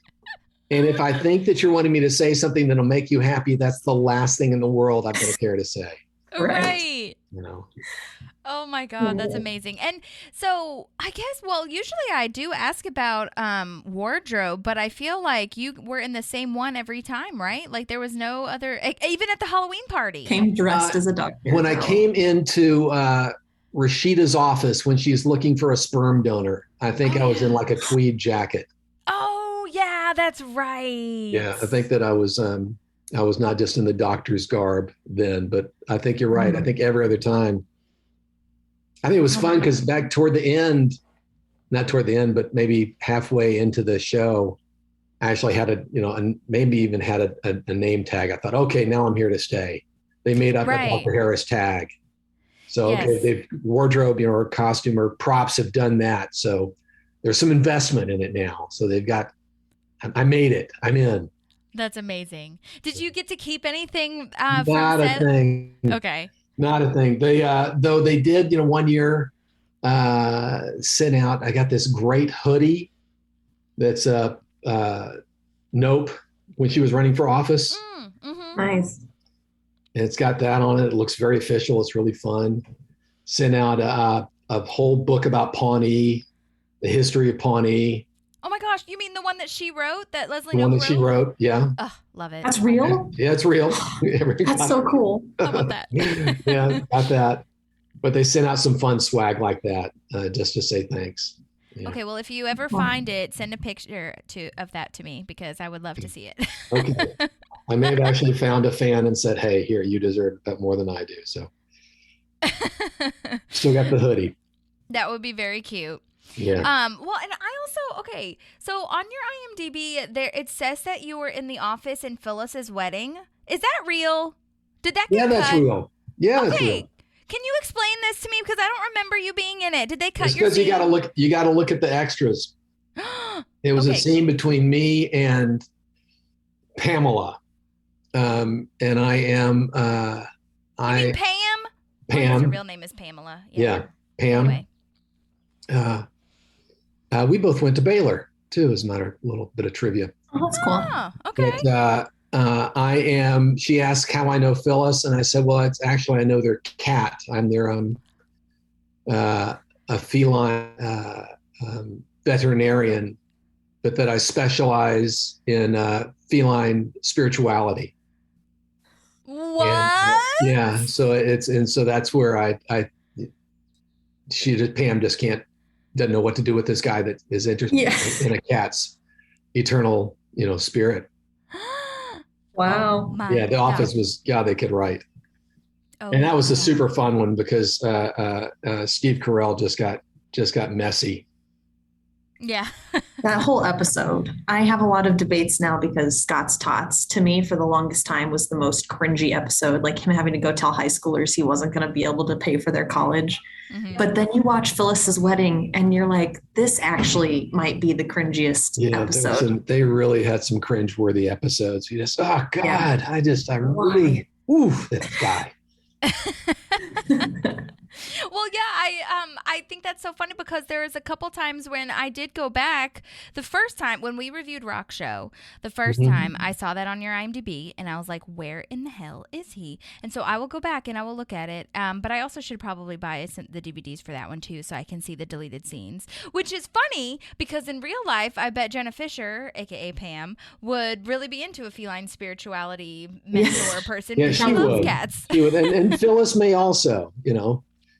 And if I think that you're wanting me to say something that'll make you happy, that's the last thing in the world I'm going to care to say. Right. You know. Oh my God, that's amazing. And so I guess, usually I do ask about wardrobe, but I feel like you were in the same one every time, right? Like there was no other, even at the Halloween party. Came dressed as a doctor. When I came into Rashida's office when she's looking for a sperm donor, I think I was in like a tweed jacket. Oh yeah, that's right. Yeah, I think that I was not just in the doctor's garb then, but I think you're right. I think every other time. I think it was fun because back toward the end, not toward the end, but maybe halfway into the show, I actually had maybe even had a name tag. I thought, okay, now I'm here to stay. They made up a Dr. Harris tag. So, okay, they've wardrobe, or costume or props have done that. So there's some investment in it now. So they've got, I made it. I'm in. That's amazing. Did you get to keep anything Not from a set? thing. Okay. Not a thing. They though they did, one year sent out. I got this great hoodie that's Nope when she was running for office. Mm-hmm. Nice. And it's got that on it. It looks very official. It's really fun. Sent out a whole book about Pawnee, the history of Pawnee. Oh my gosh, you mean the one that she wrote, that Leslie The one Knope that she wrote, yeah. Oh, love it. That's real? Yeah, it's real. That's so cool. How about that? Yeah, got that. But they sent out some fun swag like that just to say thanks. Yeah. Okay, well, if you ever find it, send a picture of that to me because I would love to see it. Okay. I may have actually found a fan and said, hey, here, you deserve that more than I do. So still got the hoodie. That would be very cute. Yeah. Well, and I also, okay, so on your IMDb, there it says that you were in the office in Phyllis's wedding. Is that real? Did that get that's cut? real. Yeah, that's Okay. real. Can you explain this to me? Because I don't remember you being in it. Did they cut It's your because you scene? got to look at the extras. It was a scene between me and Pamela. And I am You mean Pam? Pam. Her real name is Pamela. Yeah, Pam. Anyway. We both went to Baylor too, as a little bit of trivia. Oh, that's cool. Oh, okay. But, she asked how I know Phyllis, and I said, well, it's actually, I know their cat. I'm their a feline veterinarian, but that I specialize in feline spirituality. What? And, so that's where Pam just doesn't know what to do with this guy that is interested in a cat's eternal, spirit. Wow. My Yeah, The Office was, they could write. Oh, And that was a wow. super fun one because Steve Carell just got messy. Yeah. That whole episode, I have a lot of debates now because Scott's Tots, to me, for the longest time, was the most cringy episode. Like him having to go tell high schoolers he wasn't going to be able to pay for their college. Mm-hmm. But then you watch Phyllis's wedding and you're like, this actually might be the cringiest episode. They really had some cringeworthy episodes. You just, oh God, Yeah. I really, that guy. Well, yeah, I think that's so funny because there was a couple times when I did go back. The first time when we reviewed Rock Show, the first time I saw that on your IMDb, and I was like, "Where in the hell is he?" And so I will go back and I will look at it. But I also should probably buy the DVDs for that one too, so I can see the deleted scenes. Which is funny because in real life, I bet Jenna Fisher, aka Pam, would really be into a feline spirituality mentor person. Yeah, because she loves would. cats. She would. And Phyllis may also,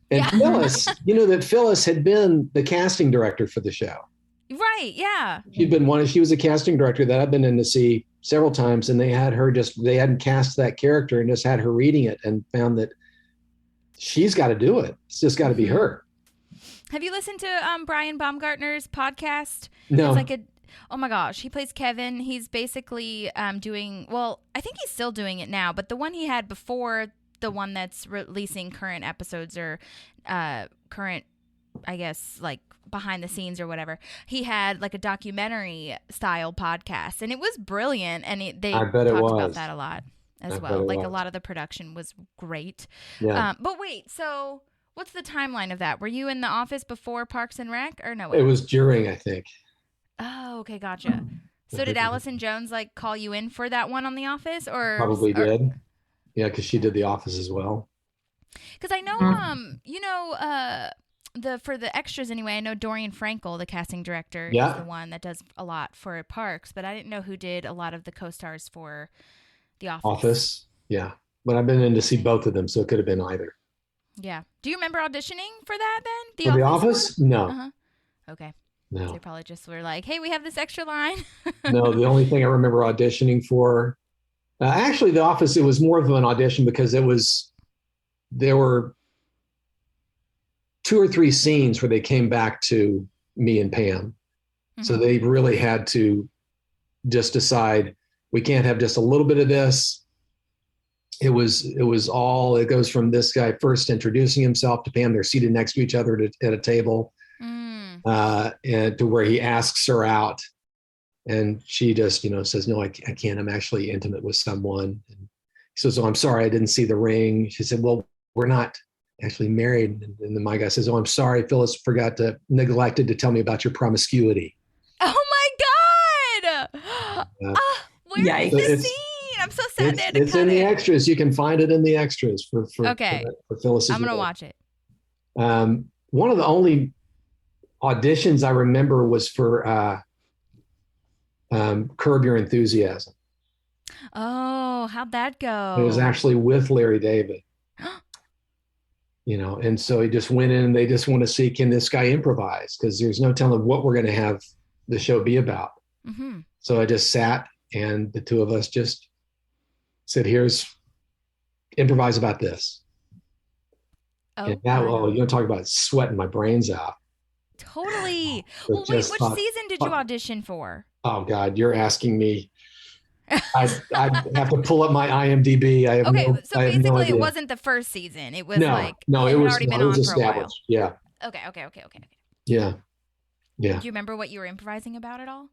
And Yeah. Phyllis, that Phyllis had been the casting director for the show. Right. Yeah. She was a casting director that I've been in to see several times, and they hadn't cast that character and just had her reading it and found that she's got to do it. It's just got to be her. Have you listened to Brian Baumgartner's podcast? No. It's like oh my gosh, he plays Kevin. He's basically doing, well, I think he's still doing it now, but the one he had before, the one that's releasing current episodes or current, I guess, like behind the scenes or whatever, he had like a documentary style podcast, and it was brilliant, and they talked about that a lot as well. Like a lot of the production was great. Yeah. But wait, so what's the timeline of that? Were you in the office before Parks and Rec, or no? It was during, I think. Oh, okay, gotcha. So did Allison Jones like call you in for that one on The Office, or probably did? Yeah, because she did The Office as well. Because I know, for the extras anyway, I know Dorian Frankel, the casting director, is the one that does a lot for Parks, but I didn't know who did a lot of the co-stars for The Office. Yeah. But I've been in to see both of them, so it could have been either. Yeah. Do you remember auditioning for that then? The Office? No. Uh-huh. Okay. No. So they probably just were like, hey, we have this extra line. No, the only thing I remember auditioning for, actually The Office, it was more of an audition because there were 2 or 3 scenes where they came back to me and Pam. Mm-hmm. So they really had to just decide, we can't have just a little bit of this. It goes from this guy first introducing himself to Pam. They're seated next to each other at a table. And to where he asks her out, and she just, says, no, I can't. I'm actually intimate with someone. And he says, oh, I'm sorry, I didn't see the ring. She said, well, we're not actually married. And then my guy says, oh, I'm sorry, Phyllis neglected to tell me about your promiscuity. Oh my God. Where is the scene? I'm so sad. It's in the extras. You can find it in the extras for Phyllis. I'm going to watch it. One of the only auditions I remember was for Curb Your Enthusiasm. Oh, how'd that go? It was actually with Larry David. And so he just went in, and they just want to see, can this guy improvise? Because there's no telling what we're going to have the show be about. Mm-hmm. So I just sat, and the two of us just said, improvise about this. Oh, and that, you want to talk about sweating my brains out. Totally. Well, wait, which season did you audition for? Oh God, you're asking me. I have to pull up my IMDb. So basically it wasn't the first season. It was it was already been on for a while. Yeah. Okay. Yeah. Do you remember what you were improvising about at all?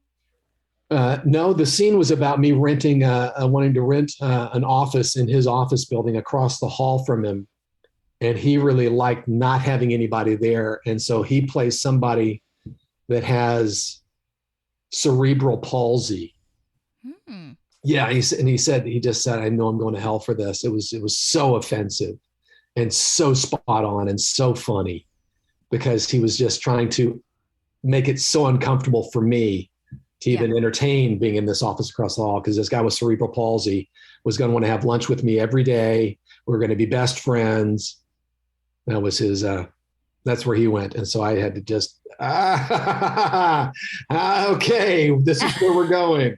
No, the scene was about me wanting to rent an office in his office building across the hall from him. And he really liked not having anybody there. And so he plays somebody that has cerebral palsy. Mm-hmm. Yeah. He just said, I know I'm going to hell for this. It was so offensive and so spot on and so funny, because he was just trying to make it so uncomfortable for me to even entertain being in this office across the hall, because this guy with cerebral palsy was going to want to have lunch with me every day. We were going to be best friends. That was his, that's where he went. And so I had to just, okay, this is where we're going.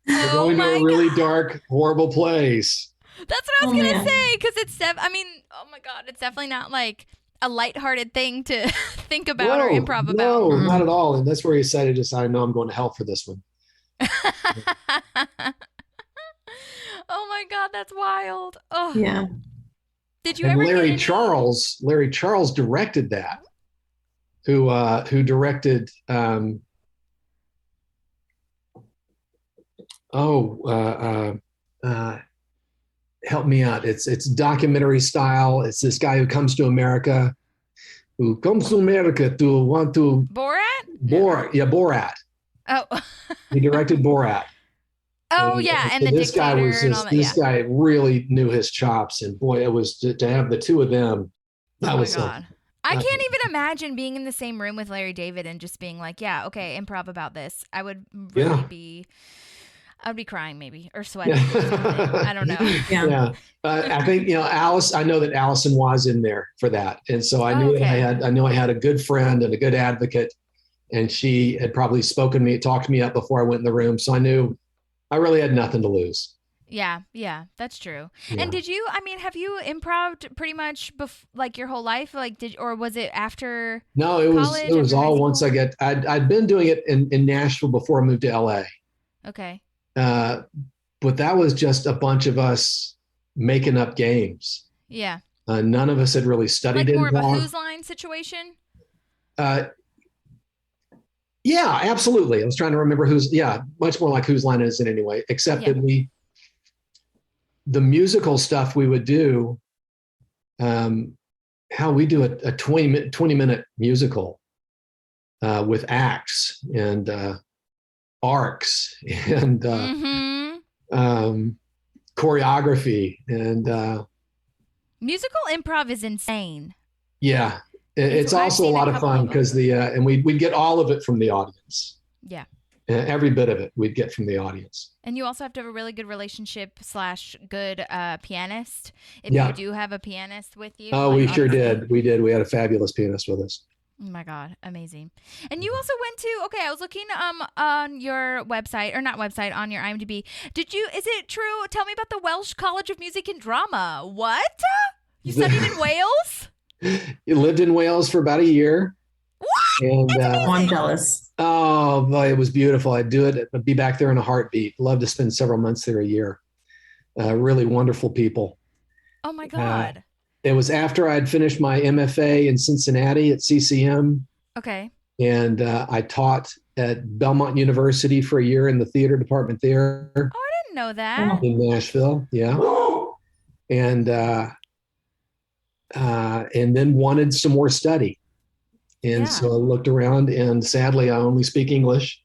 We're going to a really dark, horrible place. That's what I was going to say, because oh my God, it's definitely not like a lighthearted thing to think about or improv about. No, not at all. And that's where he said, I know I'm going to hell for this one. Oh my God, that's wild. Oh. Yeah. Did you ever Larry Charles directed that, who directed help me out. It's documentary style. It's this guy who comes to America to want to Borat. Oh. He directed Borat. Oh, yeah, and the this guy dictator was and all that. This guy really knew his chops, and boy, it was to have the two of them. That was God. I can't even imagine being in the same room with Larry David and just being like, yeah, okay, improv about this. I would really I'd be crying maybe, or sweating. I don't know. Yeah. I think, Alice, I know that Allison was in there for that. And so I knew I had a good friend and a good advocate. and she had probably talked me up before I went in the room. So I knew I really had nothing to lose. Yeah, that's true. Yeah. And have you improved pretty much like your whole life? Like, or was it after? No, it college, was after high all once school? I'd been doing it in Nashville before I moved to LA. Okay. But that was just a bunch of us making up games. Yeah. None of us had really studied Like more of a improv. Who's Line situation? Yeah, absolutely. I was trying to remember much more like Whose Line Is It Anyway, except that the musical stuff we would do, how we do a 20-minute musical with acts and arcs and choreography and musical improv is insane. yeah, it's also a lot of fun because and we'd get all of it from the audience. Yeah. Every bit of it we'd get from the audience. And you also have to have a really good relationship / good pianist. If you do have a pianist with you. Oh, we sure did. We did. We had a fabulous pianist with us. Oh my God. Amazing. And you also went to, I was looking on your website, or not website, on your IMDb. Is it true? Tell me about the Welsh College of Music and Drama. What? You studied in Wales? You lived in Wales for about a year. What? And I'm jealous. Oh, boy, it was beautiful. I'd do it. I'd be back there in a heartbeat. Love to spend several months there a year. Really wonderful people. Oh my God. It was after I'd finished my MFA in Cincinnati at CCM. Okay. And I taught at Belmont University for a year in the theater department there. Oh, I didn't know that. In Nashville. Yeah. And then wanted some more study. And so I looked around, and sadly, I only speak English.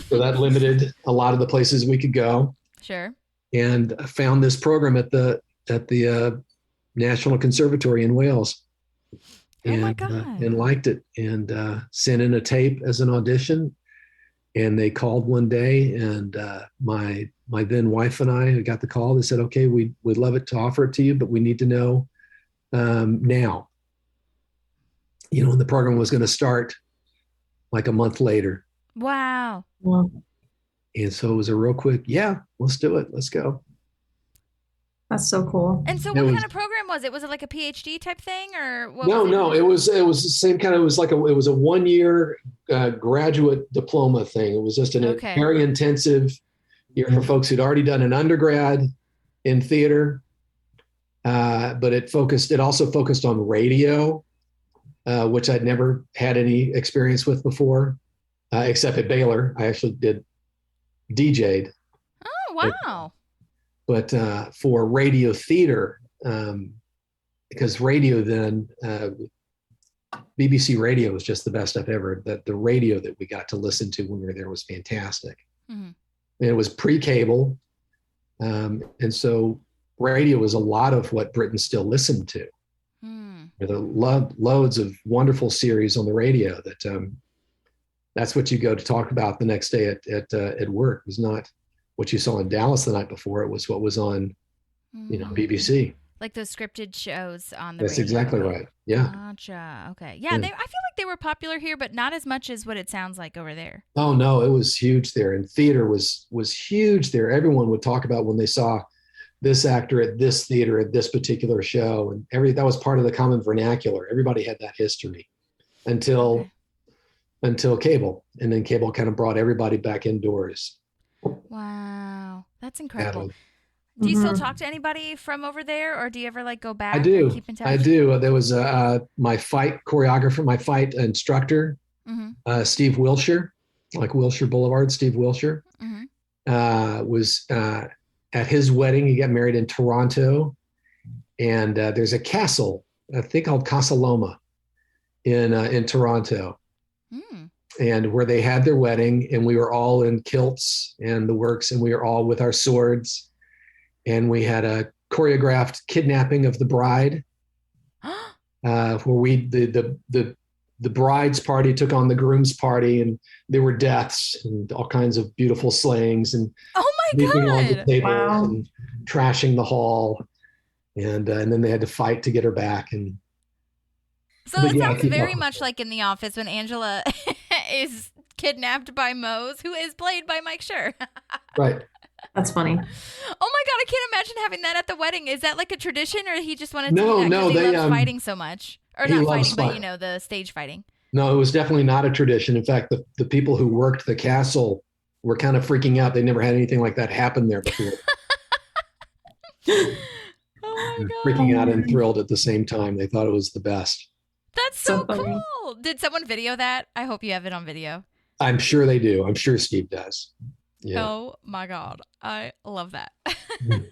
So that limited a lot of the places we could go. Sure. And I found this program at the National Conservatory in Wales. And, my God. And liked it, and sent in a tape as an audition. And they called one day, and my then wife and I got the call. They said, "Okay, we'd love it to offer it to you, but we need to know now." And the program was going to start like a month later. Wow. And so it was a real quick, yeah, let's do it. Let's go. That's so cool. And so what kind of program was it? Was it like a PhD type thing, or what? No, it was the same kind of, it was a 1-year graduate diploma thing. It was just a very intensive year for folks who'd already done an undergrad in theater. But it also focused on radio, which I'd never had any experience with before, except at Baylor. I actually did DJ'd. Oh, wow. But for radio theater, because radio then, BBC radio was just the best I've ever, the radio that we got to listen to when we were there was fantastic. Mm-hmm. And it was pre-cable. And so radio was a lot of what Britain still listened to. There are loads of wonderful series on the radio that's what you go to talk about the next day at work. It was not what you saw in Dallas the night before. It was what was on, BBC. Like those scripted shows on the radio. That's exactly right. Yeah. Gotcha. Okay. Yeah, I feel like they were popular here, but not as much as what it sounds like over there. Oh, no, it was huge there. And theater was huge there. Everyone would talk about when they saw this actor at this theater at this particular show, and that was part of the common vernacular. Everybody had that history until cable, and then cable kind of brought everybody back indoors. Wow, that's incredible. Do you still talk to anybody from over there, or do you ever go back? I do. Or keep in touch? I do. There was my fight choreographer, my fight instructor, Steve Wilshire, like Wilshire Boulevard. Steve Wilshire was at his wedding. He got married in Toronto, and there's a castle, I think called Casa Loma, in Toronto, and where they had their wedding, and we were all in kilts and the works, and we were all with our swords, and we had a choreographed kidnapping of the bride, where the bride's party took on the groom's party, and there were deaths and all kinds of beautiful slayings and leaping on the tables and trashing the hall, and then they had to fight to get her back. And so it sounds very much like in The Office when Angela is kidnapped by Mose, who is played by Mike Schur. Right. That's funny. Oh my God, I can't imagine having that at the wedding. Is that like a tradition, or he just wanted to No, do that no, because he they, loves fighting so much? Or he not loves fighting, but fighting. the stage fighting. No, it was definitely not a tradition. In fact, the people who worked the castle were kind of freaking out. They never had anything like that happen there before. Oh my God. Freaking out and thrilled at the same time. They thought it was the best. That's so So funny. cool. Did someone video that? I hope you have it on video. I'm sure they do. I'm sure Steve does. Yeah. Oh my God. I love that. Mm.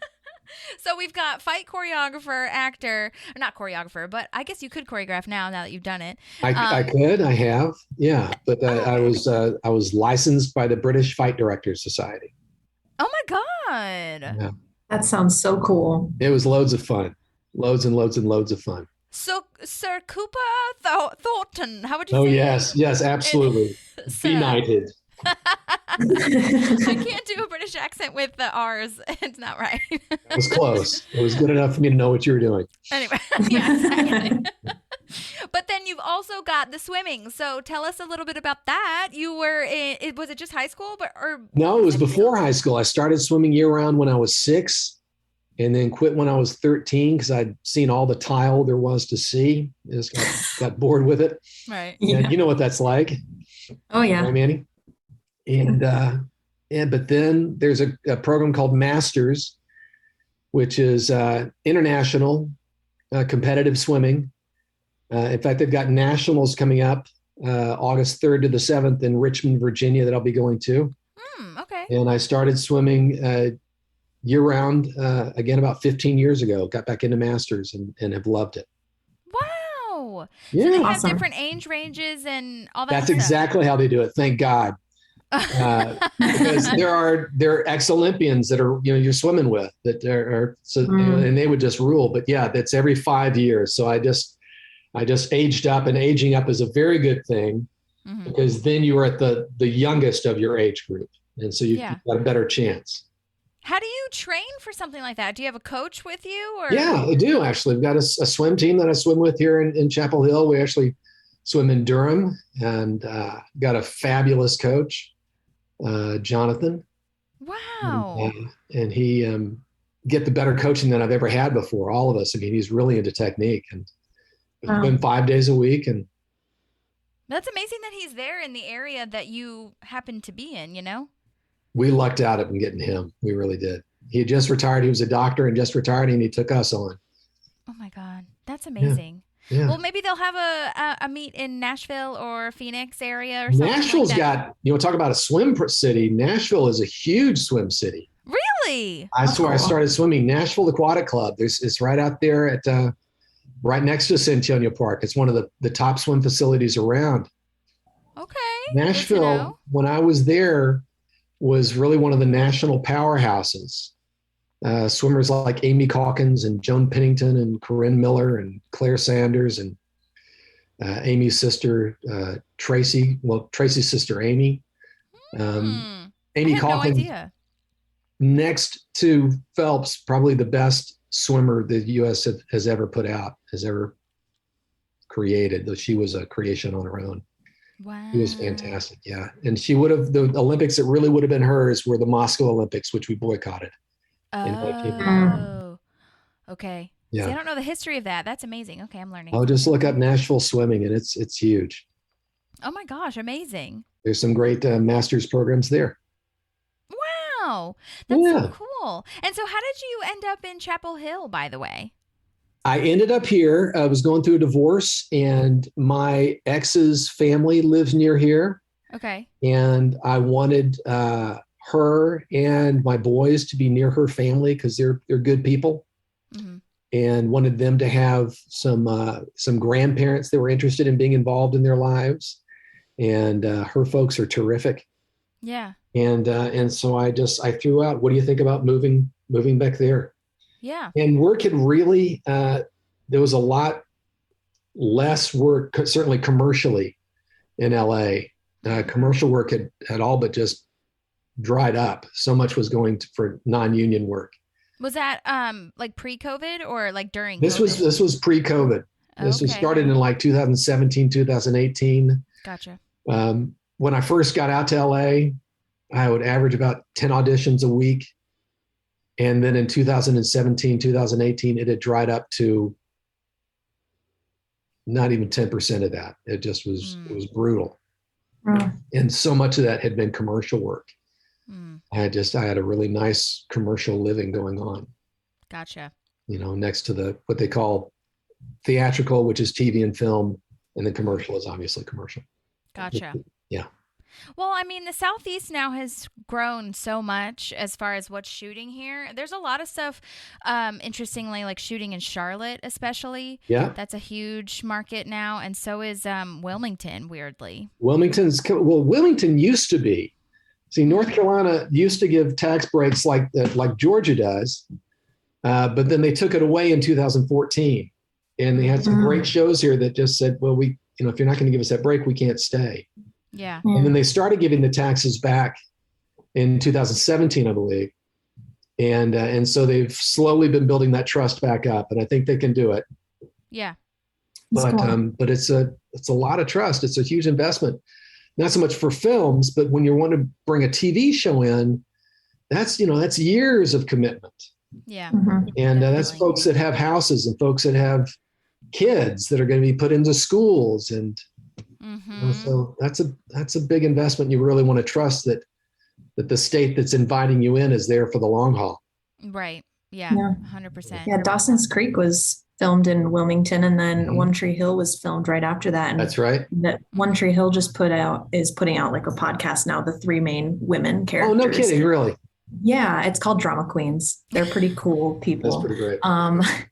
So we've got fight choreographer, actor, not choreographer, but I guess you could choreograph now that you've done it. I could. I have. Yeah. But I was licensed by the British Fight Directors Society. Oh my God. Yeah. That sounds so cool. It was loads of fun. Loads and loads and loads of fun. So Sir Cooper Thornton, how would you Oh, say? yes, absolutely. Sir. Benighted. I can't do a British accent with the R's. It's not right. It was close. It was good enough for me to know what you were doing. Anyway, yes, I get it. But then you've also got the swimming. So tell us a little bit about that. You were in, was it just high school? No, it was before high school. I started swimming year round when I was 6 and then quit when I was 13 because I'd seen all the tile there was to see. Just got bored with it. Right. Yeah. And you know what that's like. Oh, yeah. Right, Manny? And but then there's a program called Masters, which is international competitive swimming. In fact, they've got nationals coming up August 3rd to the 7th in Richmond, Virginia, that I'll be going to. Okay. And I started swimming year round again about 15 years ago. Got back into Masters and have loved it. Wow. Yeah, So they have Awesome. different age ranges and all that. that's stuff. exactly how they do it. Thank God. Because there are ex-Olympians that are you're swimming with that are so and they would just rule. But yeah, that's every 5 years. So I just aged up, and aging up is a very good thing because then you are at the youngest of your age group, and so you've got a better chance. How do you train for something like that? Do you have a coach with you? Or? Yeah, I do actually. We've got a swim team that I swim with here in Chapel Hill. We actually swim in Durham, and got a fabulous coach, Jonathan. Wow. And he get the better coaching than I've ever had before. All of us. I mean, he's really into technique, and Wow. been 5 days a week. And That's amazing that he's there in the area that you happen to be in, we lucked out at getting him. We really did. He had just retired. He was a doctor and just retired, and he took us on. Oh my God. That's amazing. Yeah. Well, maybe they'll have a meet in Nashville or Phoenix area or something. Nashville's like that. got, talk about a swim city. Nashville is a huge swim city. Really? That's where I cool. started swimming. Nashville Aquatic Club. It's right out there at right next to Centennial Park. It's one of the top swim facilities around. Okay. Nashville, when I was there, was really one of the national powerhouses. Swimmers like Amy Calkins and Joan Pennington and Corinne Miller and Claire Sanders and Amy's sister, Tracy. Well, Tracy's sister, Amy. Amy I had Calkins. no idea. Next to Phelps, probably the best swimmer the U.S. has ever put out, has ever created. Though she was a creation on her own. Wow. She was fantastic, yeah. And she would have, the Olympics that really would have been hers were the Moscow Olympics, which we boycotted. Oh. Okay. Yeah. See, I don't know the history of that. That's amazing. Okay, I'm learning. I'll just look up Nashville swimming, and it's huge. Oh my gosh, amazing. There's some great master's programs there. Wow. That's so Yeah. cool. And so how did you end up in Chapel Hill, by the way? I ended up here. I was going through a divorce, and my ex's family lives near here. Okay. And I wanted her and my boys to be near her family because they're good people, and wanted them to have some grandparents that were interested in being involved in their lives. And her folks are terrific. Yeah. And so I threw out, what do you think about moving back there? Yeah. And work had really, there was a lot less work, certainly commercially in LA. Commercial work had all but just dried up. So much was going for non-union work. Was that like pre-COVID or like during This COVID? was pre-COVID. This was Okay. started in like 2017, 2018. Gotcha. when I first got out to LA, I would average about 10 auditions a week. And then in 2017, 2018, it had dried up to not even 10% of that. It just was, it was brutal. And so much of that had been commercial work. I had a really nice commercial living going on. Gotcha. You know, next to what they call theatrical, which is TV and film, and then commercial is obviously commercial. Gotcha. Yeah. Well, I mean, the Southeast now has grown so much as far as what's shooting here. There's a lot of stuff, interestingly, like shooting in Charlotte, especially. Yeah. That's a huge market now. And so is Wilmington, weirdly. Wilmington used to be. See, North Carolina used to give tax breaks like Georgia does, but then they took it away in 2014. And they had some great shows here that just said, well, if you're not going to give us that break, we can't stay. Yeah. And then they started giving the taxes back in 2017, I believe. And so they've slowly been building that trust back up, and I think they can do it. Yeah. But it's a lot of trust. It's a huge investment, not so much for films, but when you want to bring a TV show in, that's years of commitment. Yeah. And that's folks that have houses and folks that have kids that are going to be put into schools. And so that's a big investment. You really want to trust that the state that's inviting you in is there for the long haul. Right. Yeah. 100%. Yeah. Dawson's Creek was filmed in Wilmington, and then One Tree Hill was filmed right after that. And that's right. That One Tree Hill is putting out like a podcast now, the three main women characters. Oh, no kidding. Really? Yeah. It's called Drama Queens. They're pretty cool people. That's pretty great.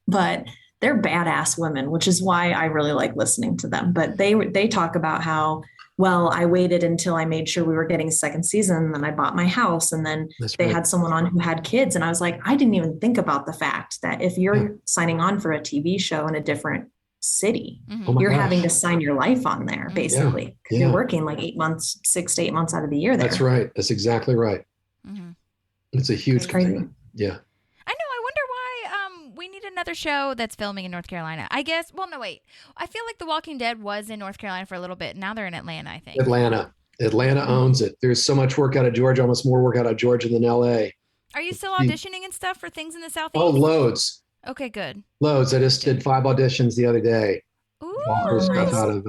But they're badass women, which is why I really like listening to them. But they talk about how, well, I waited until I made sure we were getting a second season, and then I bought my house, and then they had someone on who had kids. And I was like, I didn't even think about the fact that if you're signing on for a TV show in a different city, you're having to sign your life on there, basically, because you're working like 6 to 8 months out of the year there. That's right. That's exactly right. It's a huge commitment. Yeah. I know. I wonder why we need another show that's filming in North Carolina. I guess. Well, no, wait. I feel like The Walking Dead was in North Carolina for a little bit. Now they're in Atlanta, I think. Atlanta owns it. There's so much work out of Georgia, almost more work out of Georgia than LA. Are you still auditioning and stuff for things in the Southeast? Oh, loads. Okay, good. Loads. I just did 5 auditions the other day. Ooh, stuff out of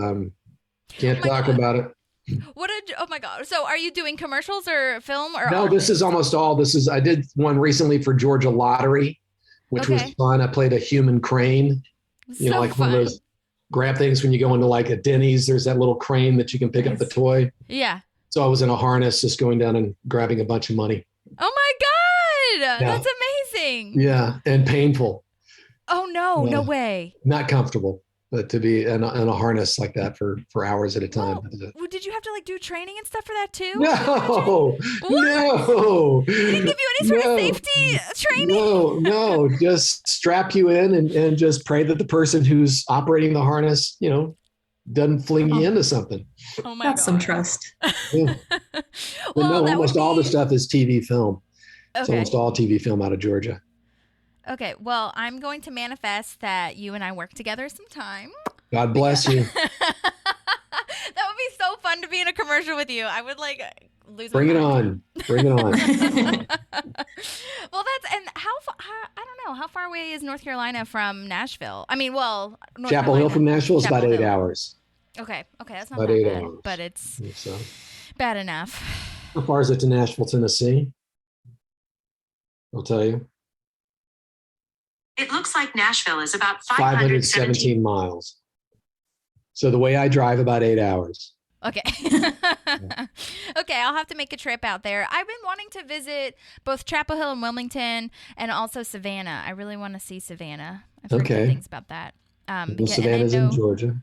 can't talk about it. Oh my God. So are you doing commercials or film or? No, this is almost all. I did one recently for Georgia Lottery, which was fun. I played a human crane, like fun. One of those grab things when you go into like a Denny's, there's that little crane that you can pick up the toy. Yeah. So I was in a harness just going down and grabbing a bunch of money. Oh my God. Yeah. That's amazing. Yeah. And painful. Oh no, no way. Not comfortable. But to be in a harness like that for hours at a time. Well, did you have to like do training and stuff for that too? No. They didn't give you any sort of safety training? No. Just strap you in and just pray that the person who's operating the harness, doesn't fling you into something. Oh my That's God. some trust. Yeah. Almost all the stuff is TV film. Okay. It's almost all TV film out of Georgia. Okay, well, I'm going to manifest that you and I work together sometime. God bless you. That would be so fun to be in a commercial with you. I would like lose Bring it on. Bring it on. Well, I don't know. How far away is North Carolina from Nashville? I mean, North Chapel Hill from Nashville is about 8 hours. Okay, that's not about that 8 bad, hours. but it's So. bad enough. How far is it to Nashville, Tennessee? I'll tell you. It looks like Nashville is about 517 miles. So the way I drive, about 8 hours. Okay. Okay, I'll have to make a trip out there. I've been wanting to visit both Chapel Hill and Wilmington and also Savannah. I really want to see Savannah. I've heard good things about that. Savannah's in Georgia.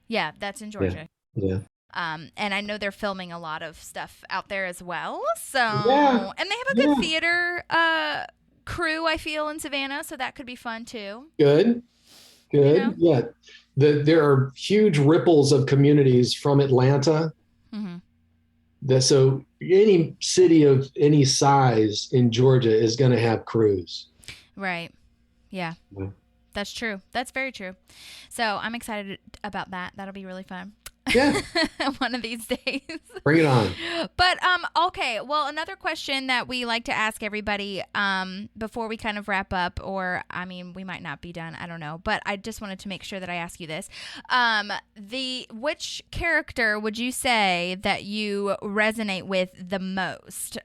Yeah, that's in Georgia. Yeah. And I know they're filming a lot of stuff out there as well. So, and they have a good theater crew, I feel, in Savannah, so that could be fun too. Good. Yeah. There are huge ripples of communities from Atlanta. So any city of any size in Georgia is going to have crews. Right. Yeah. That's true. That's very true. So I'm excited about that. That'll be really fun. Yeah. one of these days. Bring it on. But okay, well, another question that we like to ask everybody before we kind of wrap up, or I mean, we might not be done, I don't know, but I just wanted to make sure that I ask you this. Which character would you say that you resonate with the most,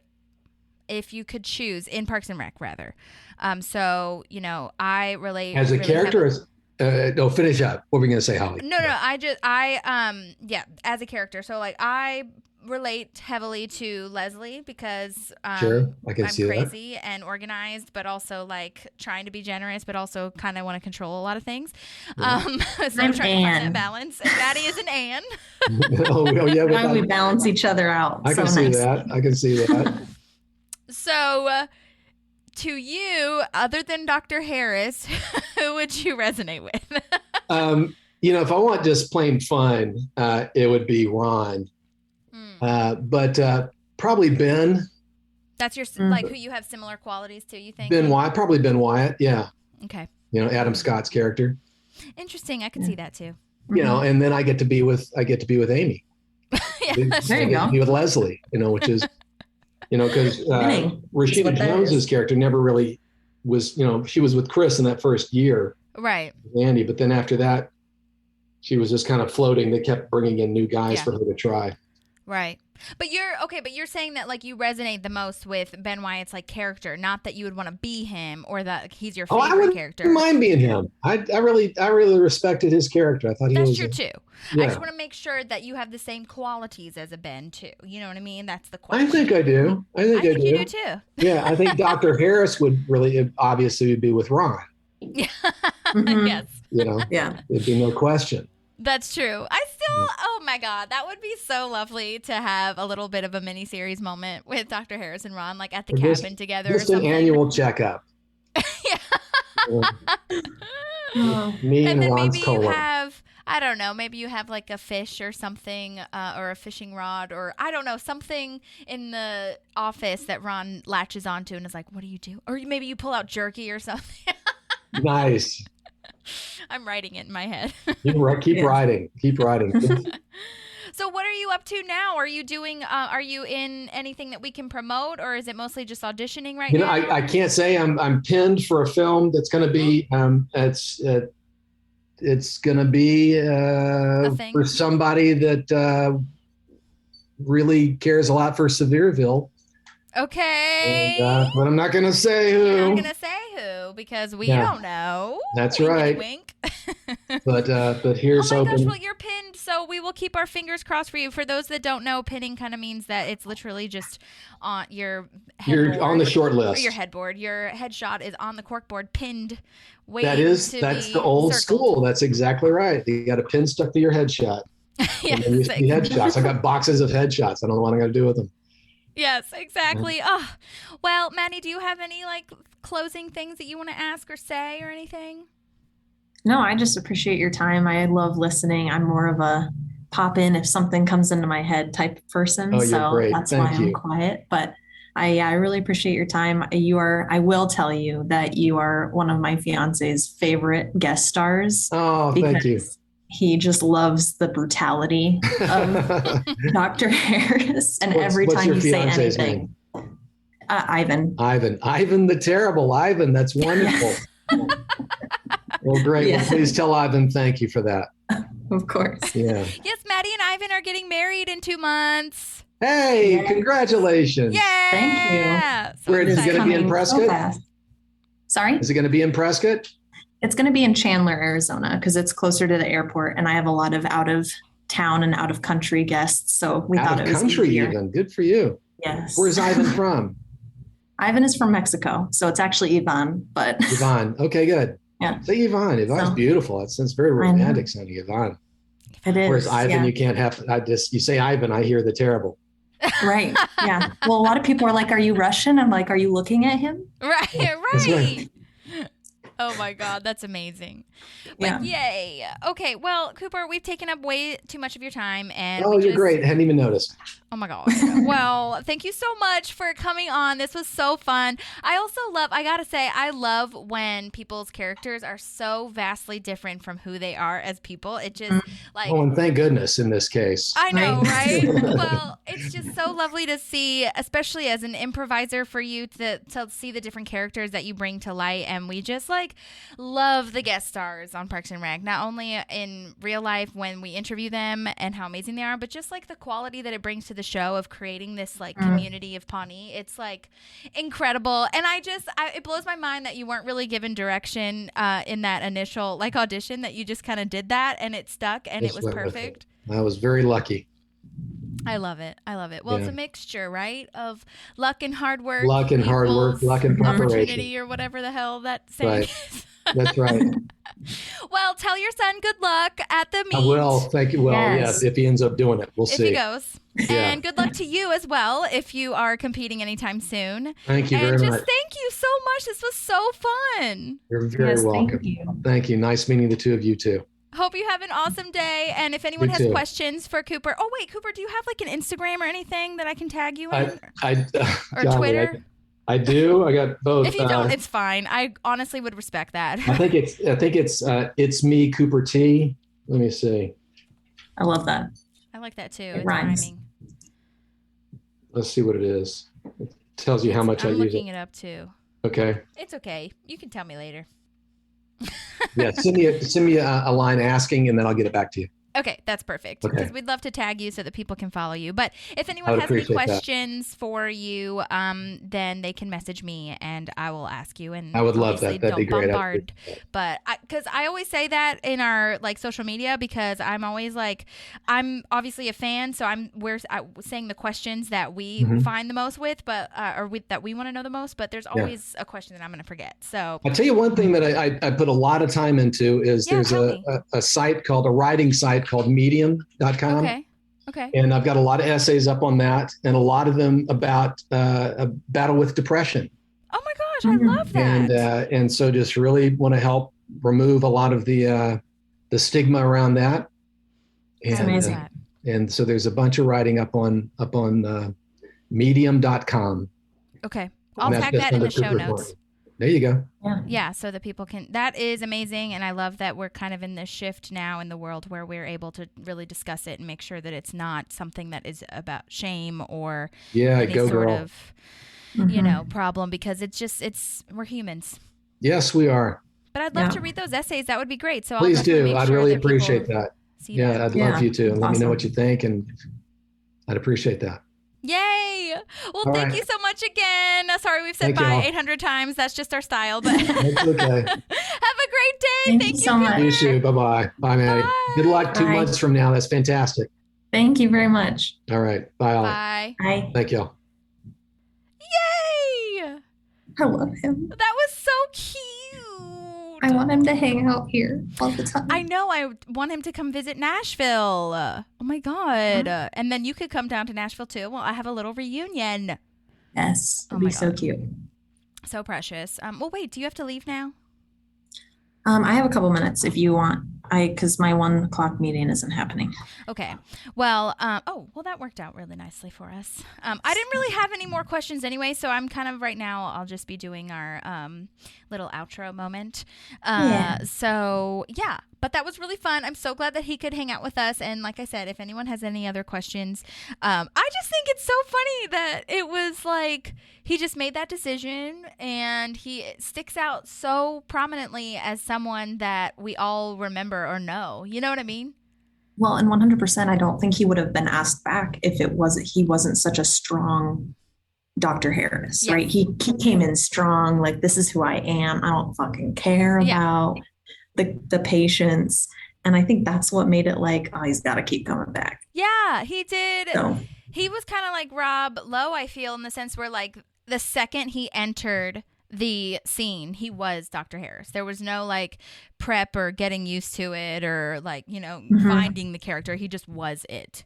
if you could choose, in Parks and Rec, rather? So, you know, I relate As a really character, heavily- no, finish up. What were we going to say, Holly? No, yeah, as a character. So like I relate heavily to Leslie because Sure, I can I'm see that. crazy and organized, but also like trying to be generous, but also kind of want to control a lot of things. So I'm trying to find that balance. And Maddie is an Anne. Oh, yeah. Why we balance each other out. I can see that. I can see that. So to you, other than Dr. Harris, who would you resonate with? You know, if I want just plain fun, it would be Ron. But probably Ben. That's your like who you have similar qualities to, you think? Ben Wyatt, probably Ben Wyatt. Yeah. Okay. You know, Adam Scott's character. Interesting. I could see that too. You know, and then I get to be with Amy. Yeah. There you go. Be with Leslie, you know, which is, you know, because Rashida Jones's character never really was, you know, she was with Chris in that first year. Right. Andy, but then after that, she was just kind of floating. They kept bringing in new guys for her to try. Right. But you're saying that like you resonate the most with Ben Wyatt's like character, not that you would want to be him or that he's your favorite character. I wouldn't mind being him. I really respected his character. I thought he was. That's true too. Yeah. I just want to make sure that you have the same qualities as a Ben too. You know what I mean? That's the question. I think I do. I think you do too. Yeah, I think Dr. Harris would really obviously be with Ron. Yeah. Mm-hmm. Yes. You know. Yeah. There'd be no question. That's true. Oh my God, that would be so lovely to have a little bit of a mini series moment with Dr. Harris and Ron, like at the cabin together. Just or something. an annual checkup. Me and then Ron's maybe Cola. you have, I don't know, maybe you have like a fish or something, or a fishing rod, or I don't know, something in the office that Ron latches onto and is like, what do you do? Or maybe you pull out jerky or something. Nice. I'm writing it in my head. Keep writing. Keep writing. So what are you up to now? Are you doing, are you in anything that we can promote, or is it mostly just auditioning right now? I can't say. I'm pinned for a film that's going to be, it's going to be for somebody that really cares a lot for Sevierville. Okay. But I'm not going to say who. You're not going to say who because we don't know. That's wink, right. Wink. But here's oh my hoping. gosh, well, you're pinned, so we will keep our fingers crossed for you. For those that don't know, pinning kind of means that it's literally just on your headboard. You're on the short list. Or your headboard. Your headshot is on the corkboard, pinned, waiting That's the old circled. school. That's exactly right. You got a pin stuck to your headshot. Yes, and then you see headshots. I got boxes of headshots. I don't know what I'm going to do with them. Yes, exactly. Oh, well, Maddie, do you have any like closing things that you want to ask or say or anything? No, I just appreciate your time. I love listening. I'm more of a pop in if something comes into my head type person. Oh, you're great. That's Thank why you. I'm quiet. But I really appreciate your time. I will tell you that you are one of my fiance's favorite guest stars. Oh, thank you. He just loves the brutality of Dr. Harris. And every time you say anything, Ivan. Ivan the terrible. Ivan, that's wonderful. Well, great. Yeah. Well, please tell Ivan thank you for that. Of course. Yeah. Yes, Maddie and Ivan are getting married in 2 months. Hey, congratulations. Yeah. Thank you. So Where is it excited. going to be in Prescott? fast. Sorry? Is it going to be in Prescott? It's going to be in Chandler, Arizona, because it's closer to the airport, and I have a lot of out of town and out of country guests. So we Out thought of it was country easier. even. Good for you. Yes. Where's Ivan from? Ivan is from Mexico, so it's actually Ivan, but Yvonne. Okay, good. Yeah. Say Yvonne. Yvonne's So- beautiful. It sounds very I know. romantic sounding, Yvonne. it is. Whereas Ivan, yeah. you can't have. You say Ivan, I hear the terrible. Right. Yeah. Well, a lot of people are like, "Are you Russian?" I'm like, "Are you looking at him?" Right, That's right. Oh my God, that's amazing. But yay. Okay, well, Cooper, we've taken up way too much of your time and Oh, you're great. Hadn't even noticed. Oh my God. Well, thank you so much for coming on. This was so fun. I also I gotta say, I love when people's characters are so vastly different from who they are as people. It just like. Oh, and thank goodness in this case. I know, right? Well, it's just so lovely to see, especially as an improviser, for you to see the different characters that you bring to light. And we just love the guest stars on Parks and Rec, not only in real life when we interview them and how amazing they are, but just the quality that it brings to the show of creating this community of Pawnee. It's incredible. And it blows my mind that you weren't really given direction in that initial audition, that you just kind of did that and it stuck and it was perfect. I was very lucky. I love it. Well, it's a mixture, right? Of luck and hard work. Luck and hard work, luck and preparation. Opportunity or whatever the hell that saying is. That's right. Well, tell your son good luck at the meet. I will. Thank you. Well, yes, if he ends up doing it. We'll see. If he goes. Yeah. And good luck to you as well if you are competing anytime soon. Thank you very much. And just thank you so much. This was so fun. You're very welcome. Thank you. Nice meeting the two of you too. Hope you have an awesome day. And if anyone has questions for Cooper. Oh, wait, Cooper, do you have an Instagram or anything that I can tag you in? Or Twitter? I do. I got both. If you don't, it's fine. I honestly would respect that. I think it's me, Cooper T. Let me see. I love that. I like that too. It rhymes. Rhyming. Let's see what it is. It tells you how much I use it. I'm looking it up too. Okay. It's okay. You can tell me later. Yeah, send me a line asking, and then I'll get it back to you. Okay, that's perfect. Because we'd love to tag you so that people can follow you. But if anyone has any questions for you, then they can message me and I will ask you. And I would love that. That'd be great. Bombard. But because I always say that in our social media, because I'm always I'm obviously a fan, so we're saying the questions that we find the most with, but that we want to know the most. But there's always a question that I'm going to forget. So I'll tell you one thing that I put a lot of time into is there's a site called a writing site called medium.com. Okay. And I've got a lot of essays up on that, and a lot of them about a battle with depression. Oh my gosh, I love that. And so just really want to help remove a lot of the stigma around that. That's amazing. And so there's a bunch of writing up on medium.com. Okay. I'll tag that in the show notes. There you go. Yeah, so that people can. That is amazing, and I love that we're kind of in this shift now in the world where we're able to really discuss it and make sure that it's not something that is about shame or any sort of problem, because we're humans. Yes, we are. But I'd love to read those essays. That would be great. So please do. I'd really appreciate that. That. I'd love you to. Let me know what you think, and I'd appreciate that. Yay! Well, thank you so much again. Sorry we've said bye 800 times. That's just our style, but that's okay. Have a great day. Thank you so much. You too. Bye-bye. Bye, Maddie. Bye. Good luck 2 months from now. That's fantastic. Thank you very much. All right. Bye, Ollie. Bye. Bye. Thank y'all. Yay! I love him. That was so cute. I want him to hang out here all the time. I know. I want him to come visit Nashville. Oh my God. And then you could come down to Nashville too. Well, I have a little reunion. Yes. It'd be so cute. So precious. Well, wait, do you have to leave now? I have a couple minutes if you want. Because my 1 o'clock meeting isn't happening. Okay. Well, that worked out really nicely for us. I didn't really have any more questions anyway, so I'm kind of right now, I'll just be doing our little outro moment. So, yeah. But that was really fun. I'm so glad that he could hang out with us. And like I said, if anyone has any other questions, I just think it's so funny that it was he just made that decision and he sticks out so prominently as someone that we all remember or know. You know what I mean? Well, and 100%, I don't think he would have been asked back if he wasn't such a strong Dr. Harris, right? He came in strong, this is who I am. I don't fucking care about the patients. And I think that's what made it he's got to keep coming back. Yeah, he did. So. He was kind of like Rob Lowe, I feel, in the sense where the second he entered the scene, he was Dr. Harris. There was no prep or getting used to it or finding the character. He just was it.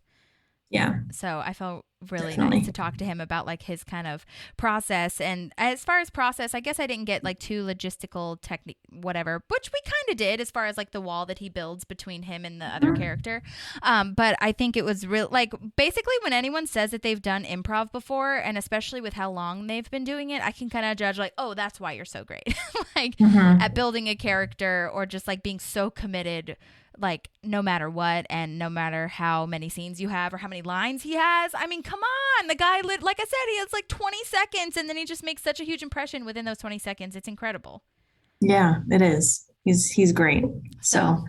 Yeah. So I felt really Definitely. nice to talk to him about like his kind of process. And as far as process, I guess I didn't get like too logistical technique, whatever, which we kind of did as far as like the wall that he builds between him and the other character. But I think it was real, like basically when anyone says that they've done improv before, and especially with how long they've been doing it, I can kind of judge like, oh, that's why you're so great. Like at building a character, or just like being so committed, like no matter what, and no matter how many scenes you have or how many lines he has. I mean, come on, the guy like I said, he has like 20 seconds and then he just makes such a huge impression within those 20 seconds. It's incredible. Yeah, it is. He's great. So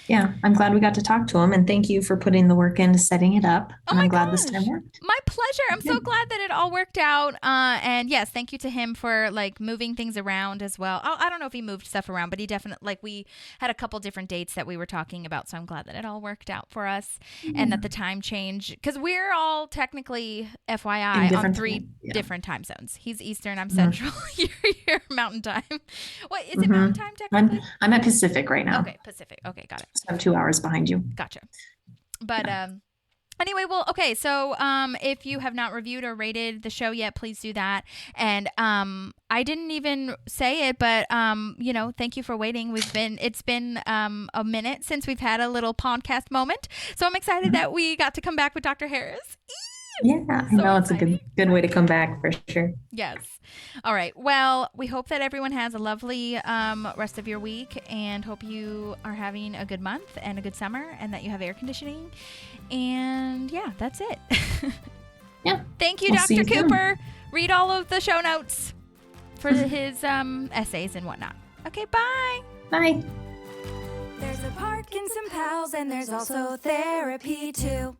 yeah, I'm glad we got to talk to him, and thank you for putting the work into setting it up. Oh And my I'm glad this gosh. time worked. My pleasure. I'm so glad that it all worked out. And yes, thank you to him for like moving things around as well. I don't know if he moved stuff around, but he definitely, like, we had a couple different dates that we were talking about. So I'm glad that it all worked out for us, and that the time change, because we're all technically, FYI, on 3 different time zones. He's Eastern, I'm Central. You're Mountain Time. What is it? Mountain Time technically? I'm at Pacific right now. Okay, Pacific. Okay, got it. So I'm 2 hours behind you. Gotcha. But anyway, well, okay. So if you have not reviewed or rated the show yet, please do that. And I didn't even say it, but thank you for waiting. It's been a minute since we've had a little podcast moment. So I'm excited that we got to come back with Dr. Harris. Yeah, I know it's a good way to come back for sure. Yes. All right. Well, we hope that everyone has a lovely rest of your week, and hope you are having a good month and a good summer, and that you have air conditioning. And yeah, that's it. Yeah. Thank you, We'll see Dr. you soon. Cooper. Read all of the show notes for his essays and whatnot. Okay, bye. Bye. There's a park and some pals, and there's also therapy too.